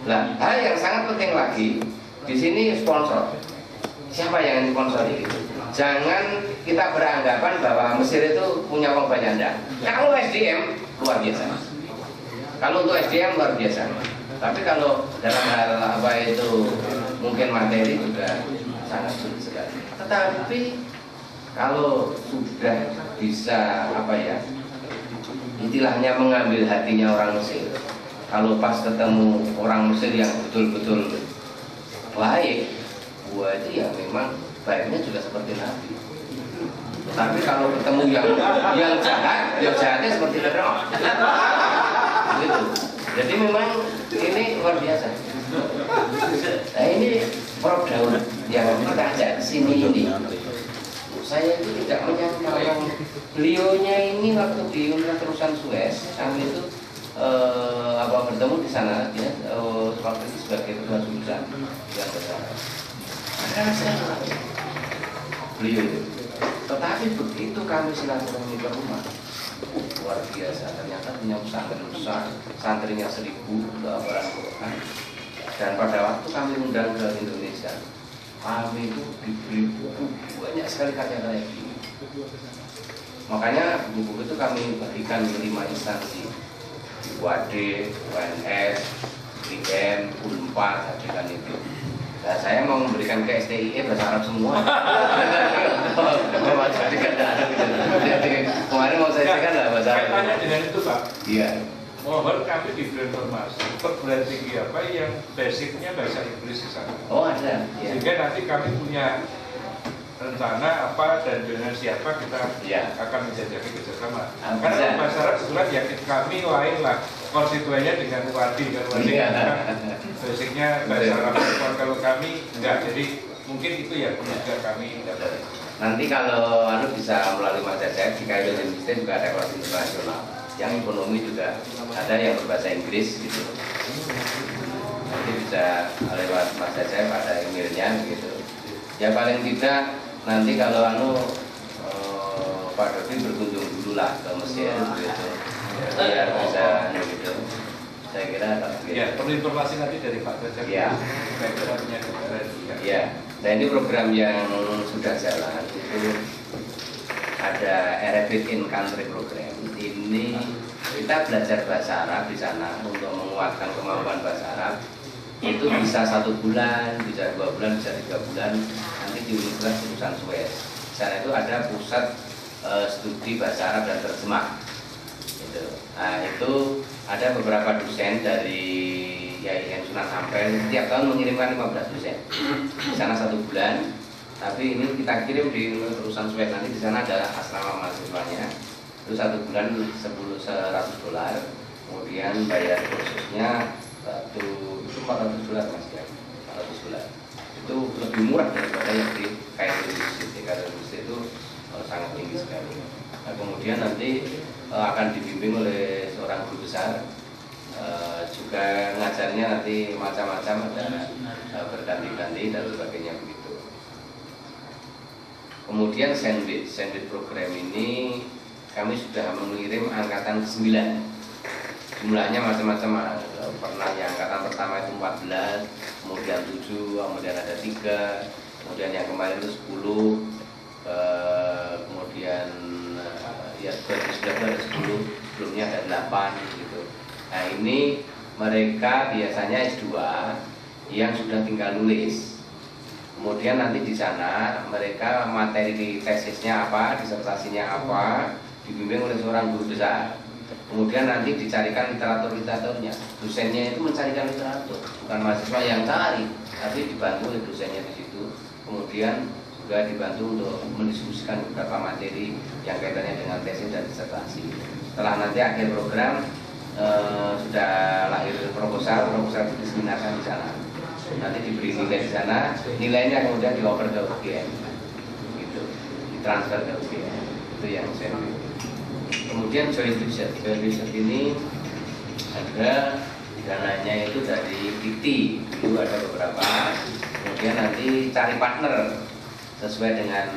Nah hal yang sangat penting lagi di sini sponsor. Siapa yang sponsori itu? Jangan kita beranggapan bahwa Mesir itu punya uang banyak. Kalau SDM luar biasa. Kalau untuk SDM luar biasa. Tapi kalau dalam hal apa itu mungkin materi juga sangat sulit sekali. Tetapi kalau sudah bisa apa ya, istilahnya mengambil hatinya orang Mesir. Kalau pas ketemu orang Mesir yang betul-betul baik, gua itu ya memang baiknya juga seperti Nabi. Tapi kalau ketemu yang jahat, ya jahatnya seperti Firaun. Gitu. Jadi memang ini luar biasa. Nah ini Prof Daud yang kita ajak ke sini ini, saya itu tidak menyangka yang beliaunya ini waktu di Universitas Suez, kami itu bertemu di sana ya, waktu itu sebagai ketua jurusan yang besar. Karena saya beliau itu. Tetapi begitu kami silaturahmi ke rumah, luar biasa. Ternyata punya pesantren besar, santrinya 1000 barang Quran. Dan pada waktu kami undang ke Indonesia, kami itu diberi buku banyak sekali karya-karya ini. Makanya buku itu kami bagikan ke 5 instansi, UAD, UNS, IM, UNPAD, hadirkan itu. Nah, saya mau memberikan ke STIE bahasa Arab semua. Jadi kan tidak ada gitu. Kemarin mau saya cekkan lah bahasa Arab. Kaitannya dengan itu Pak. Iya. Mohon kami diberi informasi perguruan tinggi apa yang basicnya bahasa Inggris di sana. Oh ada. Ya. Sehingga nanti kami punya rencana apa dan dengan siapa kita akan menjajaki kerjasama. Karena bahasa Arab sebenarnya ya kami lain lah konstituennya dengan Wadi kan basicnya bahasa Arab. Kalau kami enggak, jadi mungkin itu ya juga kami dapat. Nanti kalau bisa melalui Mas Cecep di KIP Indonesia juga ada kelas internasional. Yang ekonomi juga ada yang berbahasa Inggris gitu. Nanti bisa lewat Mas Cecep ada emailnya gitu. Ya paling tidak nanti kalau Pak Dodi berkunjung dulu lah ke Mesir gitu. Biar bisa gitu. Saya kira ya, perlu informasi nanti dari Pak Derajat. Ya. Saya kira punya gambaran juga. Ya, nah ini program yang sudah jalan itu ada RFID in Country program. Ini kita belajar bahasa Arab di sana untuk menguatkan kemampuan bahasa Arab. Itu bisa 1 bulan, bisa 2 bulan, bisa 3 bulan. Nanti di Universitas Jurusan Suez. Di sana itu ada pusat studi bahasa Arab dan terjemah. Gitu. Nah itu ada beberapa dosen dari IAIN Sunan Ampel setiap tahun mengirimkan 15 dosen di sana 1 bulan. Tapi ini kita kirim di Jurusan Suez, nanti di sana ada asrama mahasiswanya. Itu 1 bulan $100, kemudian bayar kursusnya itu $400 Mas ya, $400. Itu lebih murah daripada yang di Cairo University. Cairo University itu sangat tinggi sekali. Nah, kemudian nanti akan dibimbing oleh seorang guru besar, juga ngajarnya nanti macam-macam, ada berganti-ganti dan sebagainya begitu. Kemudian sandwich program ini kami sudah mengirim angkatan ke-9. Jumlahnya macam-macam, pernah yang angkatan pertama itu 14, kemudian 7, kemudian ada 3, kemudian yang kemarin itu 10, kemudian ya 2019 ada 10, sebelumnya ada 8 gitu. Nah ini mereka biasanya S2 yang sudah tinggal nulis. Kemudian nanti di sana mereka materi tesisnya apa, disertasinya apa, dibimbing oleh seorang guru besar. Kemudian nanti dicarikan literaturnya. Dosennya itu mencarikan literatur, bukan mahasiswa yang cari, tapi dibantu oleh dosennya di situ. Kemudian juga dibantu untuk mendiskusikan beberapa materi yang kaitannya dengan tesis dan disertasi. Setelah nanti akhir program sudah lahir proposal itu diseminarkan di sana. Nanti diberi nilai di sana, nilainya kemudian dioper ke UGM, gitu, ditransfer ke UGM. Itu yang saya. Kemudian joint research ini ada dananya itu dari TIT, dulu ada beberapa. Kemudian nanti cari partner sesuai dengan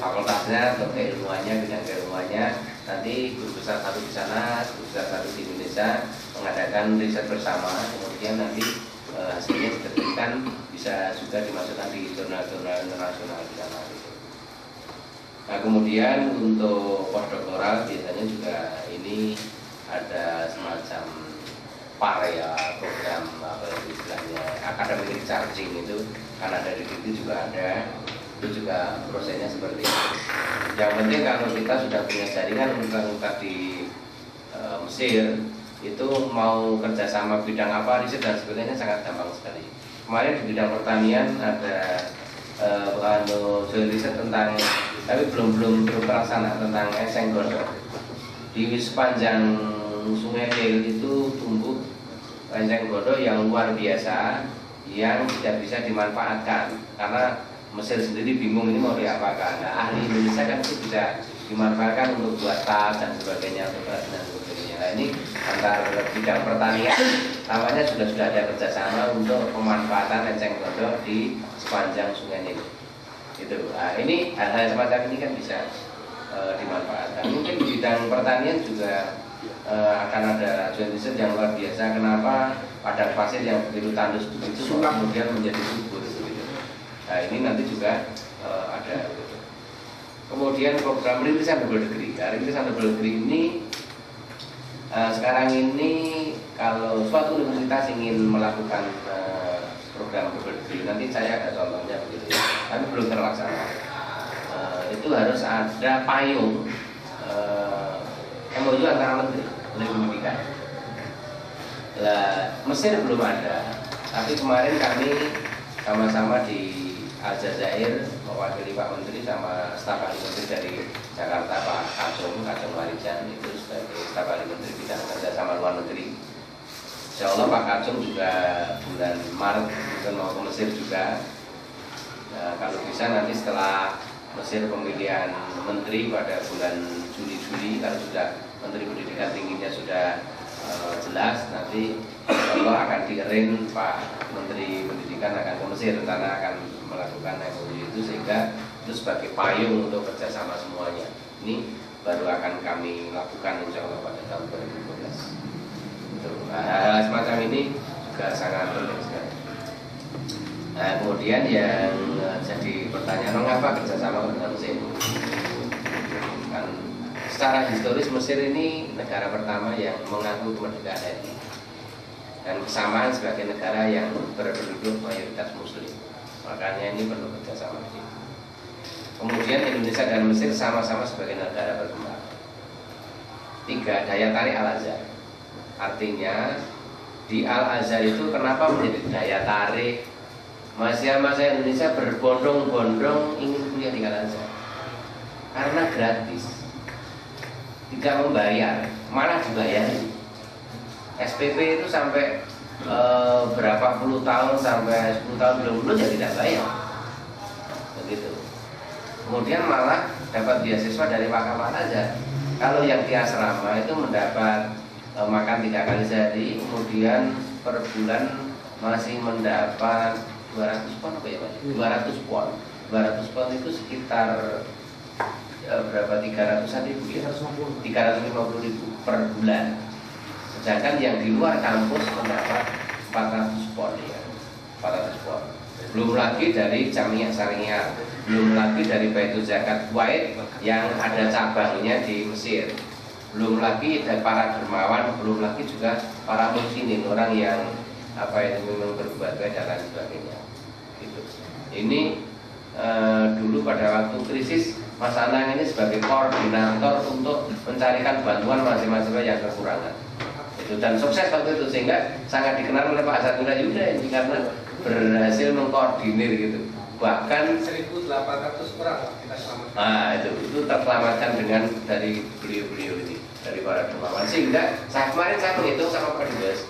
fakultasnya atau keilmuannya, bidang keilmuannya. Nanti guru besar satu di sana, guru besar satu di Indonesia mengadakan riset bersama. Kemudian nanti hasilnya diterbitkan, bisa juga dimasukkan di jurnal-jurnal internasional di sana. Nah kemudian untuk postdoktoral biasanya juga ini ada semacam program apa istilahnya academic recharging itu kan ada di situ juga ada, itu juga prosesnya seperti itu. Yang penting kalau kita sudah punya jaringan universitas di Mesir itu mau kerjasama bidang apa riset dan sebagainya sangat gampang sekali. Kemarin di bidang pertanian ada riset tentang, tapi belum terlaksana, tentang eseng godok. Di sepanjang Sungai Nil itu tumbuh eseng godok yang luar biasa yang tidak bisa dimanfaatkan karena Mesir sendiri bingung ini mau diapakan. Nah, ahli Indonesia kan itu bisa dimanfaatkan untuk buat tas dan sebagainya, untuk beras dan sebagainya. Nah, ini antara bidang pertanian namanya sudah ada kerjasama untuk pemanfaatan enceng gondok di sepanjang Sungai Nil. Gitu. Nah, ini hal-hal semacam ini kan bisa dimanfaatkan. Mungkin di bidang pertanian juga akan ada joint research yang luar biasa. Kenapa padang pasir yang begitu tandus begitu kemudian menjadi subur gitu. Nah, ini nanti juga ada. Gitu. Kemudian program rintisan double degree. Nah, rintisan double degree ini sekarang ini kalau suatu universitas ingin melakukan program double degree, nanti saya ada contohnya begitu, tapi belum terlaksana. Itu harus ada payung MOU antara menteri pendidikan. Mesir belum ada, tapi kemarin kami sama-sama di Aljazair mewakili Pak Menteri sama staf ahli menteri dari Jakarta, Pak Kacung Warijan itu sebagai staf ahli menteri bidang kerjasama luar negeri. Insya Allah Pak Kacung juga bulan Maret mungkin mau ke Mesir juga. Nah, kalau bisa nanti setelah Mesir pemilihan menteri pada bulan Juni, kalau sudah Menteri Pendidikan Tingginya sudah jelas, nanti Allah akan di-arrange Pak Menteri Pendidikan akan ke Mesir, rencana akan melakukan MOU itu, sehingga itu sebagai payung untuk kerjasama semuanya. Ini baru akan kami lakukan insya Allah pada tahun 2012. Nah, juga sangat penting sekali. Nah, kemudian yang jadi pertanyaan, mengapa kerjasama dengan Mesir? Kan secara historis Mesir ini negara pertama yang mengaku kemerdekaan RI dan kesamaan sebagai negara yang berpenduduk mayoritas Muslim. Makanya ini perlu kerjasama. Kemudian Indonesia dan Mesir sama-sama sebagai negara berkembang. 3. Daya tarik Al-Azhar. Artinya di Al-Azhar itu kenapa menjadi daya tarik? Mahasiswa Indonesia berbondong-bondong ingin kuliah di Al-Azhar karena gratis, tidak membayar, malah dibayari. SPP itu sampai berapa puluh tahun, sampai 10 tahun belum lulus ya tidak bayar, begitu. Kemudian malah dapat beasiswa dari Wakaf Al-Azhar. Kalau yang di asrama itu mendapat makan 3 kali sehari, kemudian per bulan masih mendapat 200 pon apa ya Pak? 200 pon. 200 pon itu sekitar berapa, 300-an ribu ya? 350 ribu per bulan. Sedangkan yang di luar kampus mendapat 400 pon ya. 400 pon. Belum lagi dari Jamiah Syariah, belum lagi dari Baitul Zakat Kuwait yang ada cabangnya di Mesir. Belum lagi dari para dermawan, belum lagi juga para muslimin, orang yang memang berbuat baik dan lain sebagainya. Gitu. Ini dulu pada waktu krisis Mas Anang ini sebagai koordinator untuk mencarikan bantuan mahasiswa yang kekurangan. Itu dan sukses waktu itu sehingga sangat dikenal oleh Pak Hasanudin Yuda ini karena berhasil mengkoordinir gitu. Bahkan 1.800 orang kita selamatkan. Nah itu terselamatkan dengan dari beliau-beliau ini, dari para dermawan. Sehingga kemarin saya menghitung sama Pak Dubes,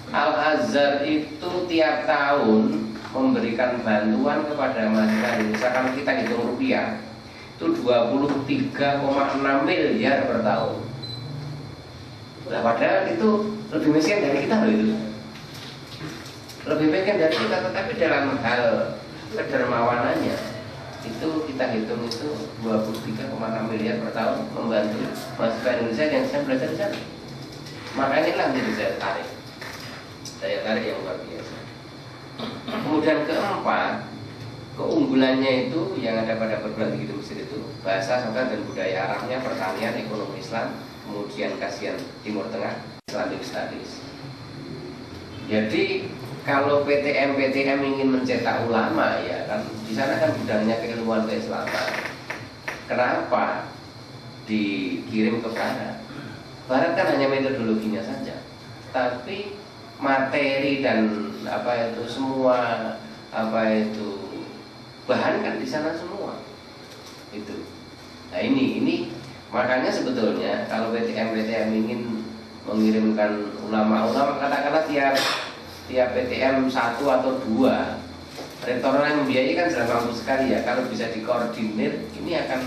Al-Azhar itu tiap tahun memberikan bantuan kepada masyarakat Indonesia, kalau kita hitung rupiah itu 23,6 miliar per tahun. Nah, padahal itu lebih miskin dari kita loh itu. Lebih miskin dari kita, tetapi dalam hal kedermawanannya itu kita hitung itu 23,6 miliar per tahun membantu mahasiswa Indonesia yang sedang belajar di sana. Makanya lah menjadi daya tarik yang luar biasa. Kemudian keempat, keunggulannya itu yang ada pada perguruan tinggi Mesir itu bahasa, sastra dan budaya Arabnya, pertanian, ekonomi Islam, kemudian kajian Timur Tengah, Islamic Studies. Jadi kalau PTM ingin mencetak ulama ya kan, di sana kan bidangnya keilmuan keislaman. Kenapa dikirim ke Barat? Barat kan hanya metodologinya saja, tapi materi dan semua bahan kan di sana semua itu. Nah ini makanya sebetulnya kalau PTM ingin mengirimkan ulama katakanlah tiap PTM 1 atau 2, rektor yang membiayai kan sudah mampu sekali ya. Kalau bisa dikoordinir ini akan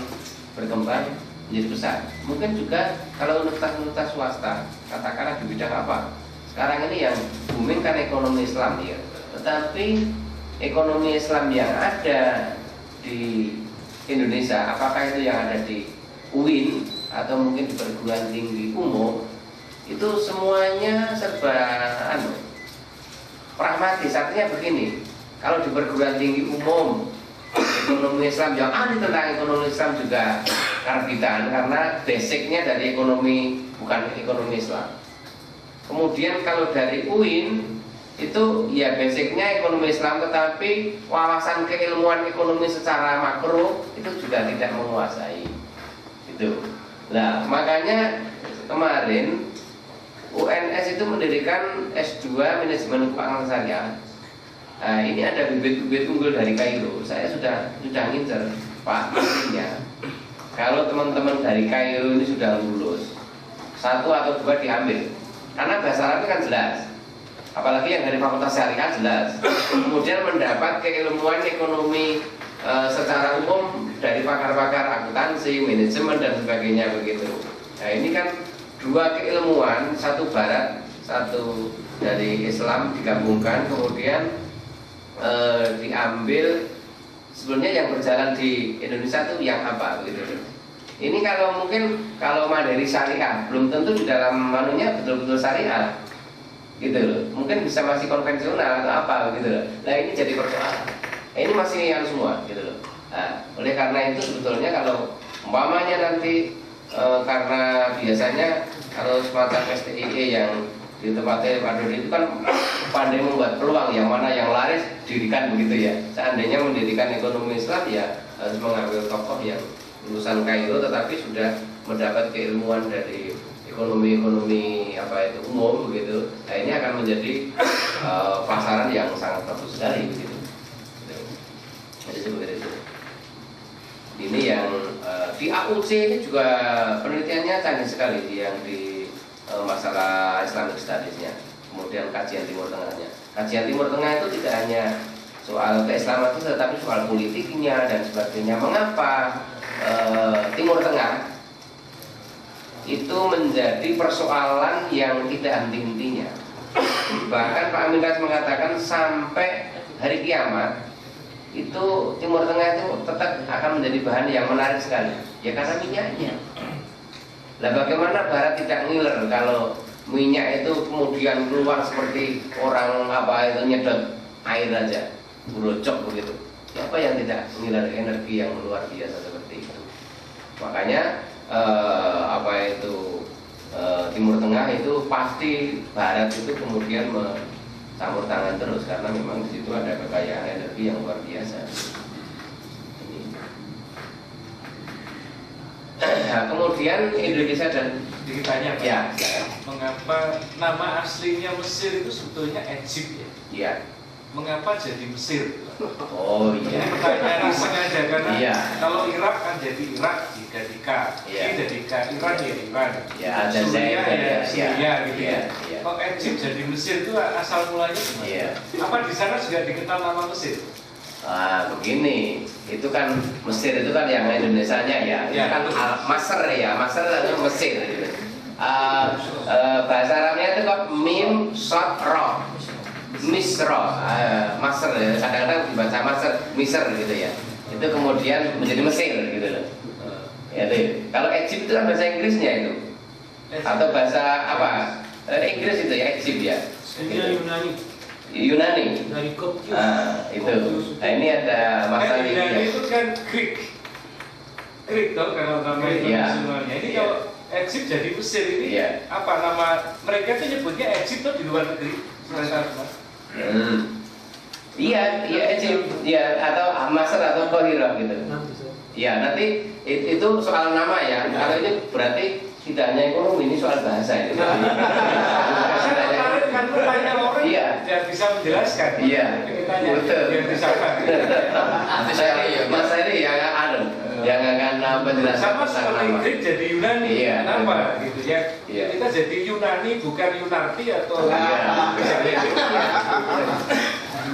berkembang menjadi besar. Mungkin juga kalau universitas swasta, katakanlah di bidang apa, sekarang ini yang booming kan ekonomi Islam ya. Tetapi ekonomi Islam yang ada di Indonesia, apakah itu yang ada di UIN atau mungkin di perguruan tinggi umum, itu semuanya serba pragmatis. Artinya begini, kalau di perguruan tinggi umum ekonomi Islam yang ahli tentang ekonomi Islam juga karbitan karena basicnya dari ekonomi, bukan ekonomi Islam. Kemudian kalau dari UIN itu ya basicnya ekonomi Islam, tetapi wawasan keilmuan ekonomi secara makro itu juga tidak menguasai itu. Nah makanya kemarin UNS itu mendirikan S2 manajemen keuangan syariah. Nah ini ada bibit-bibit unggul dari Kairo. Saya sudah ngincer Pak Menterinya. Kalau teman-teman dari Kairo ini sudah lulus, 1 atau 2 diambil. Karena bahasa Arabnya kan jelas, apalagi yang dari Fakultas Syariah jelas. Kemudian mendapat keilmuan ekonomi secara umum dari pakar-pakar akuntansi, manajemen dan sebagainya begitu. Nah ini kan 2 keilmuan, 1 barat, 1 dari Islam digabungkan, kemudian diambil. Sebenarnya yang berjalan di Indonesia itu yang apa begitu. Ini kalau mandiri syariah belum tentu di dalam manunya betul-betul syariah. gitu loh. Mungkin bisa masih konvensional atau apa gitu loh. Nah ini jadi persoalan. Ini masih yang semua gitu loh. Nah, oleh karena itu sebetulnya kalau umpamanya nanti karena biasanya kalau semacam STIE yang di tempatnya Pak Dodi itu kan pandai membuat peluang, yang mana yang laris dirikan begitu ya. Seandainya mendirikan ekonomi Islam ya harus mengambil tokoh yang lulusan Kairo tetapi sudah mendapat keilmuan dari ekonomi apa itu umum begitu. Nah ini akan menjadi pasaran yang sangat bagus sekali begitu. Jadi seperti itu. Ini yang di AUC ini juga penelitiannya canggih sekali yang di masalah Islamic Studies-nya. Kemudian kajian Timur Tengahnya. Kajian Timur Tengah itu tidak hanya soal keislaman itu, tetapi soal politiknya dan sebagainya. Mengapa Timur Tengah itu menjadi persoalan yang tidak henti-hentinya? Bahkan Pak Amin Rais mengatakan sampai hari kiamat itu Timur Tengah itu tetap akan menjadi bahan yang menarik sekali. Ya karena minyaknya. Nah bagaimana Barat tidak ngiler kalau minyak itu kemudian keluar seperti orang apa itu nyedot air aja, berocok begitu. Siapa yang tidak ngiler energi yang luar biasa seperti itu? Makanya Timur Tengah itu pasti Barat itu kemudian campur tangan terus karena memang di situ ada kekayaan energi yang luar biasa. Nah, kemudian Indonesia dan ditanya Pak, ya, mengapa nama aslinya Mesir itu sebetulnya Egypt ya? Iya. Mengapa jadi Mesir? Oh iya. Ini pertanyaan sengaja karena Iya. kalau Irak kan jadi Irak jadi K, Iya. ini jadi K, Iran ya Iran, Ya, ada Syria saya, ya Syria gitu Iya, ya. iya. Kok Egypt jadi Mesir itu asal mulanya gimana? Iya. Apa di sana juga dikenal nama Mesir? Begini, itu kan Mesir itu kan yang Indonesianya ya, itu Ya. kan Masr ya, Masr itu Mesir. Gitu. Bahasa Arabnya itu kok mim shot ro, misro, Masr ya, kadang-kadang dibaca Masr, Misr gitu ya. Itu kemudian menjadi Mesir gitu loh. Ya, kalau Egypt itu kan bahasa Inggrisnya itu, atau bahasa apa? Inggris itu ya, Egypt ya. Yunani. Dari Koptius. Itu. Nah ini ada masalah ini. Yunani itu kan Greek toh kalau nama Iya. internasionalnya. Ini Iya. kalau Egypt jadi Mesir ini Iya. apa nama mereka itu nyebutnya Egypt tuh di luar negeri? Iya, Egypt, ya atau Masr atau Qahirah gitu. Ya nanti itu soal nama ya. Kalau ini berarti tidak hanya ekonomi, ini soal bahasa ini. Saya kemarin kan tanya orang Iya. tidak bisa menjelaskan. Iya. Ditanya Betul. yang disahkan. Nanti saya Mas ini yang akan penjelasan Sama tentang seperti nama. Greek jadi Yunani. Iya. Kenapa gitu ya? Iya. Kita jadi Yunani bukan Yunarti atau Iya.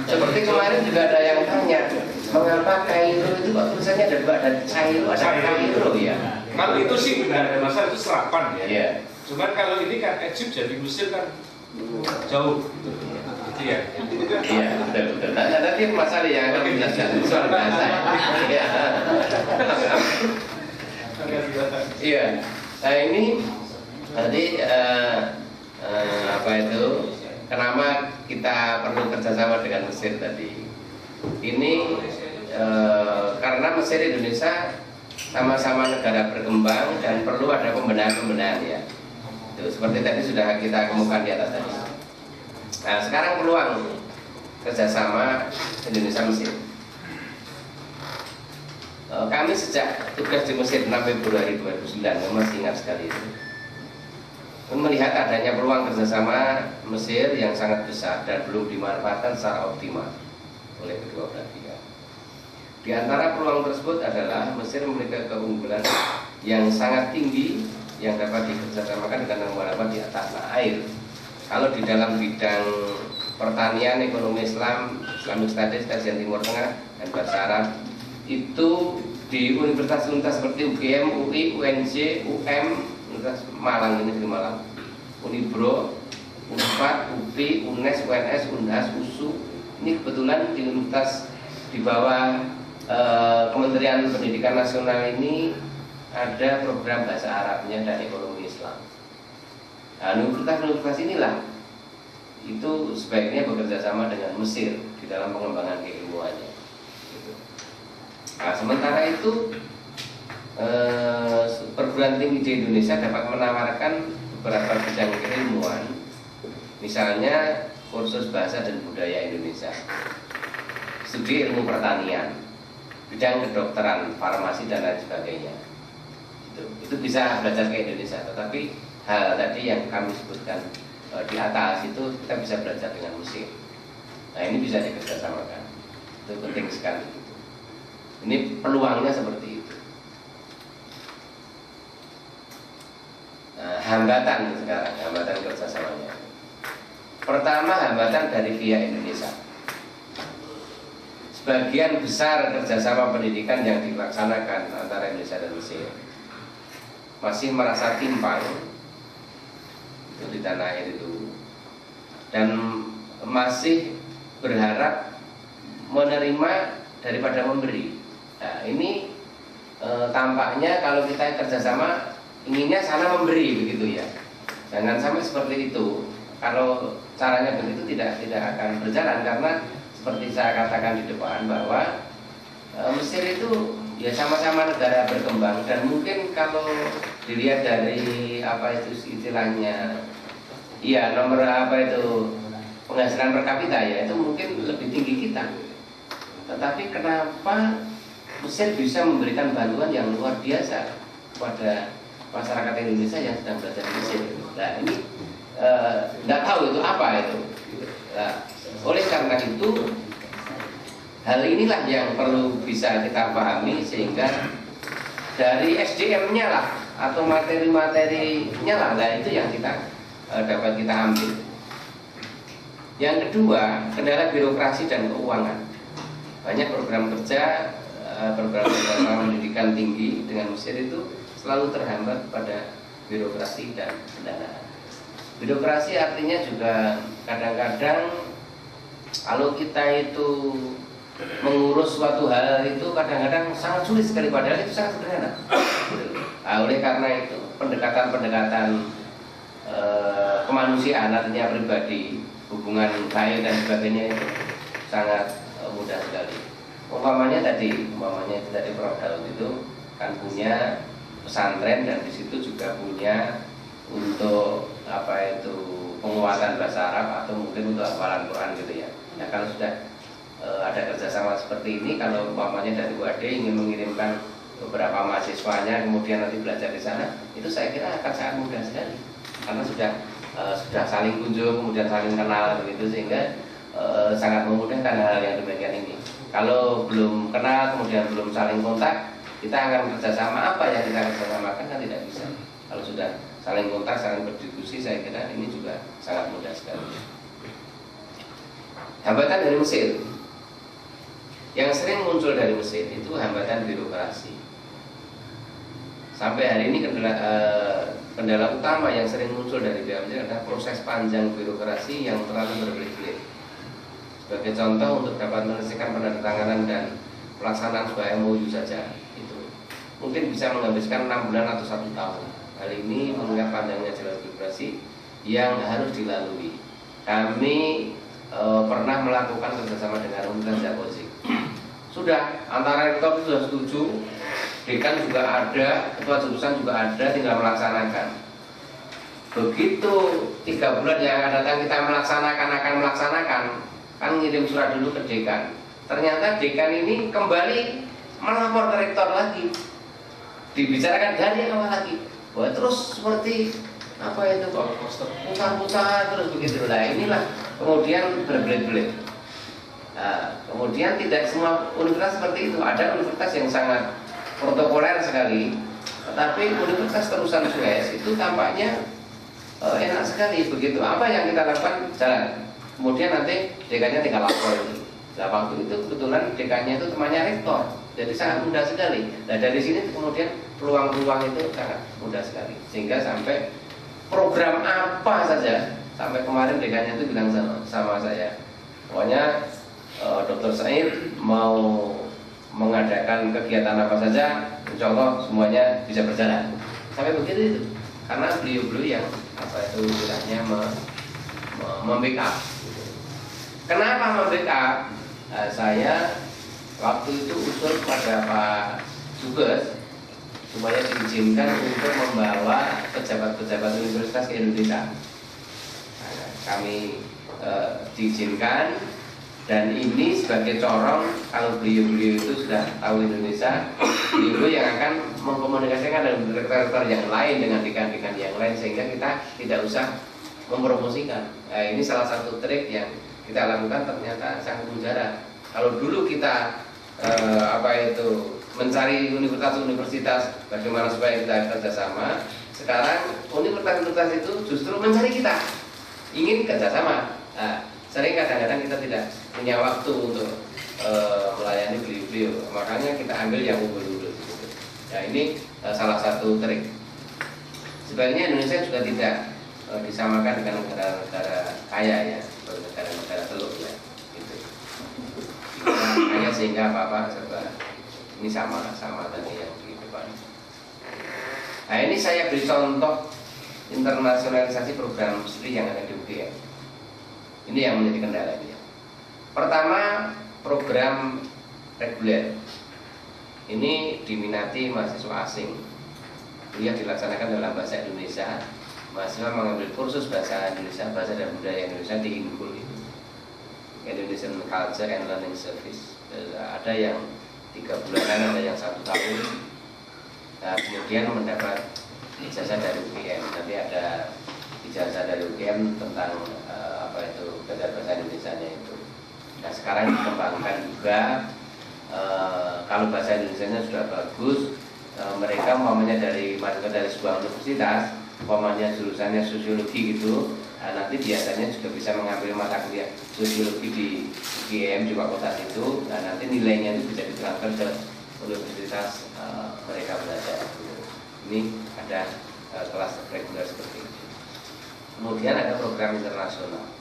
Seperti kemarin juga ada yang tanya, mengapa Kairo itu kok tulisannya ada dua, ada Cairo, ada Kairo ya? Kalau itu sih tidak ada masalah, itu serapan ya. Iya. Cuman kalau ini kan Egypt jadi Mesir kan jauh gitu. Gitu ya. Iya, betul. Nah, nanti Mas Ali yang akan menjelaskan soal bahasa. Iya. Iya. Nah ini tadi apa itu? Kenapa kita perlu kerjasama dengan Mesir tadi? Ini karena Mesir Indonesia sama-sama negara berkembang dan perlu ada pembenahan ya. Itu seperti tadi sudah kita kemukakan di atas tadi. Nah sekarang peluang kerjasama Indonesia Mesir. Kami sejak tugas di Mesir 6 Februari 2009, masih ingat sekali itu, melihat adanya peluang kerjasama Mesir yang sangat besar dan belum dimanfaatkan secara optimal oleh kedua belah pihak. Di antara peluang tersebut adalah Mesir memiliki keunggulan yang sangat tinggi yang dapat dikerjasamakan dengan nama-nama di atas tanah air. Kalau di dalam bidang pertanian, ekonomi Islam, Islamic Studies, kajian Timur Tengah dan bahasa Arab, itu di universitas-universitas seperti UGM, UI, UNJ, UM, Universitas Malang ini di Malang, Unibro, Unpad, UPI, UNES, UNS, UNHAS, USU. Ini kebetulan di universitas di bawah Kementerian Pendidikan Nasional ini ada program bahasa Arabnya dan ekonomi Islam. Nah, universitas-universitas inilah itu sebaiknya bekerja sama dengan Mesir di dalam pengembangan keilmuannya. Gitu. Nah, sementara itu perguruan tinggi di Indonesia dapat menawarkan beberapa bidang keilmuan, misalnya kursus bahasa dan budaya Indonesia, studi ilmu pertanian, bidang kedokteran, farmasi dan lain sebagainya. Itu bisa belajar ke Indonesia, tetapi hal tadi yang kami sebutkan di atas itu kita bisa belajar dengan Mesir. Nah, ini bisa dikerjasamakan. Itu penting sekali. Ini peluangnya seperti itu. Nah, hambatan sekarang, hambatan kerjasamanya. Pertama, hambatan dari pihak Indonesia. Sebagian besar kerjasama pendidikan yang dilaksanakan antara Indonesia dan Mesir masih merasa timpang itu di tanah air itu, dan masih berharap menerima daripada memberi. Nah, ini tampaknya kalau kita kerjasama inginnya sana memberi begitu ya. Jangan sampai seperti itu. Kalau caranya begitu tidak akan berjalan, karena seperti saya katakan di depan bahwa Mesir itu ya sama-sama negara berkembang, dan mungkin kalau dilihat dari apa itu istilahnya, iya nomor apa itu penghasilan per kapita ya, itu mungkin lebih tinggi kita. Tetapi kenapa Mesir bisa memberikan bantuan yang luar biasa kepada masyarakat Indonesia yang sedang belajar di Mesir? Nah, ini nggak tahu itu apa itu. Nah, oleh karena itu hal inilah yang perlu bisa kita pahami, sehingga dari SDM-nya lah atau materi-materinya lah, nah itu yang kita dapat kita ambil. Yang kedua, kendala birokrasi dan keuangan. Banyak program kerja, program pendidikan tinggi dengan Mesir itu selalu terhambat pada birokrasi dan pendanaan. Birokrasi artinya juga kadang-kadang kalau kita itu mengurus suatu hal itu kadang-kadang sangat sulit sekali, padahal itu sangat sederhana. Nah, oleh karena itu pendekatan-pendekatan kemanusiaan, artinya pribadi, hubungan baik dan sebagainya itu sangat mudah sekali. Umpamanya tadi Prof. Daud itu kan punya pesantren, dan di situ juga punya untuk apa itu penguatan bahasa Arab atau mungkin untuk hafalan Quran gitu ya. Nah, kalau sudah ada kerjasama seperti ini, kalau umpamanya dari UAD ingin mengirimkan beberapa mahasiswanya kemudian nanti belajar di sana, itu saya kira akan sangat mudah sekali, karena sudah saling kunjung, kemudian saling kenal begitu, sehingga sangat memudahkan hal yang demikian ini. Kalau belum kenal kemudian belum saling kontak, kita akan kerjasama apa yang kita kerjasamakan kan tidak bisa. Kalau sudah saling kontak, saling berdiskusi, saya kira ini juga sangat mudah sekali. Hambatan dari Mesir yang sering muncul dari Mesir itu hambatan birokrasi. Sampai hari ini kendala utama yang sering muncul dari pihak Mesir adalah proses panjang birokrasi yang terlalu berbelit-belit. Sebagai contoh, untuk dapat menyelesaikan penandatanganan dan pelaksanaan sebuah MOU saja itu mungkin bisa menghabiskan 6 bulan atau 1 tahun. Hal ini mengingat panjangnya jalur birokrasi yang harus dilalui. Kami pernah melakukan kerjasama dengan Universitas Jakozik. Sudah, antara rektor sudah setuju, dekan juga ada, ketua jurusan juga ada, tinggal melaksanakan. Begitu 3 bulan yang akan datang kita akan melaksanakan, kan ngirim surat dulu ke dekan. Ternyata dekan ini kembali melapor ke rektor lagi, dibicarakan dari awal lagi. Wah, terus seperti apa itu kok putar-putar terus begitu. Nah, inilah kemudian berbelit-belit. Nah, kemudian tidak semua universitas seperti itu. Ada universitas yang sangat protokoler sekali, tetapi universitas terusan Suez itu tampaknya enak sekali begitu. Apa yang kita lakukan jalan. Kemudian nanti dekannya tinggal lapor itu. Nah, waktu itu kebetulan dekannya itu temannya rektor, jadi sangat mudah sekali. Nah, dari sini kemudian peluang-peluang itu sangat mudah sekali, sehingga sampai program apa saja, sampai kemarin dekannya itu bilang sama saya, pokoknya Dr. Said mau mengadakan kegiatan apa saja, insya Allah semuanya bisa berjalan. Sampai begitu itu, karena beliau-beliau yang apa itu istilahnya membackup. Kenapa membackup? Saya waktu itu usul kepada Pak Dubes supaya diizinkan untuk membawa pejabat-pejabat universitas ke Indonesia. Kami diizinkan, dan ini sebagai corong kalau beliau-beliau itu sudah tahu Indonesia, beliau yang akan mengkomunikasikan dengan rektor-rektor yang lain, dengan dekan-dekan yang lain, sehingga kita tidak usah mempromosikan. Nah, ini salah satu trik yang kita lakukan, ternyata sangat mujarab. Kalau dulu kita mencari universitas-universitas bagaimana supaya kita kerjasama, sekarang universitas-universitas itu justru mencari kita, ingin kerjasama. Nah, sering kadang-kadang kita tidak punya waktu untuk melayani beliau-beliau, makanya kita ambil yang unggul-unggul. Nah, ini salah satu trik. Sebenarnya Indonesia juga tidak disamakan dengan negara-negara kaya ya, negara-negara teluk ya. Gitu. Kaya sehingga apa-apa serba ini sama tadi yang di depan. Nah, ini saya beri contoh internasionalisasi program studi yang ada di UGM. Ini yang menjadi kendala ini. Pertama, program reguler. Ini diminati mahasiswa asing. Kuliah dilaksanakan dalam bahasa Indonesia. Mahasiswa mengambil kursus bahasa Indonesia, bahasa dan budaya Indonesia di INGUL itu. Indonesian Culture and Learning Service. Ada yang 3 bulanan, ada yang 1 tahun. Nah, kemudian mendapat ijazah dari UGM. Nanti ada ijazah dari UGM tentang belajar bahasa Indonesianya itu. Nah, sekarang dikembangkan juga kalau bahasa Indonesianya sudah bagus, mereka umpamanya dari sebuah universitas, umpamanya jurusannya sosiologi gitu, nanti biasanya juga bisa mengambil mata kuliah sosiologi di UGM di fakultas itu. Nah, nanti nilainya itu bisa ditransfer ke universitas mereka belajar. Ini ada kelas reguler seperti itu. Kemudian ada program internasional.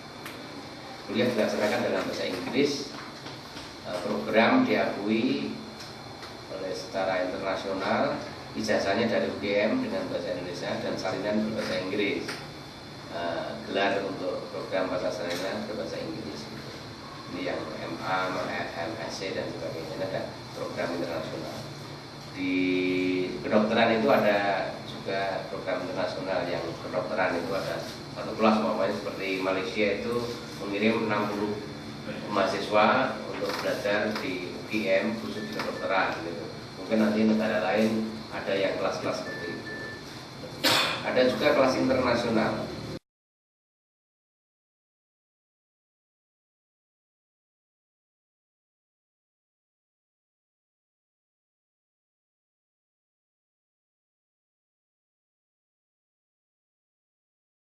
Kuliah dilaksanakan dalam bahasa Inggris. Program diakui oleh secara internasional, ijazahnya dari UGM dengan bahasa Indonesia dan salinan berbahasa Inggris. Gelar untuk program bahasa salinan berbahasa Inggris. Ini yang MA, MSc dan sebagainya. Ini ada program internasional. Di kedokteran itu ada juga program internasional. Yang kedokteran itu ada satu kelas, umpamanya seperti Malaysia itu mengirim 60 mahasiswa untuk belajar di UGM khusus di kedokteran gitu. Mungkin nanti negara lain ada yang kelas-kelas seperti itu. Ada juga kelas internasional.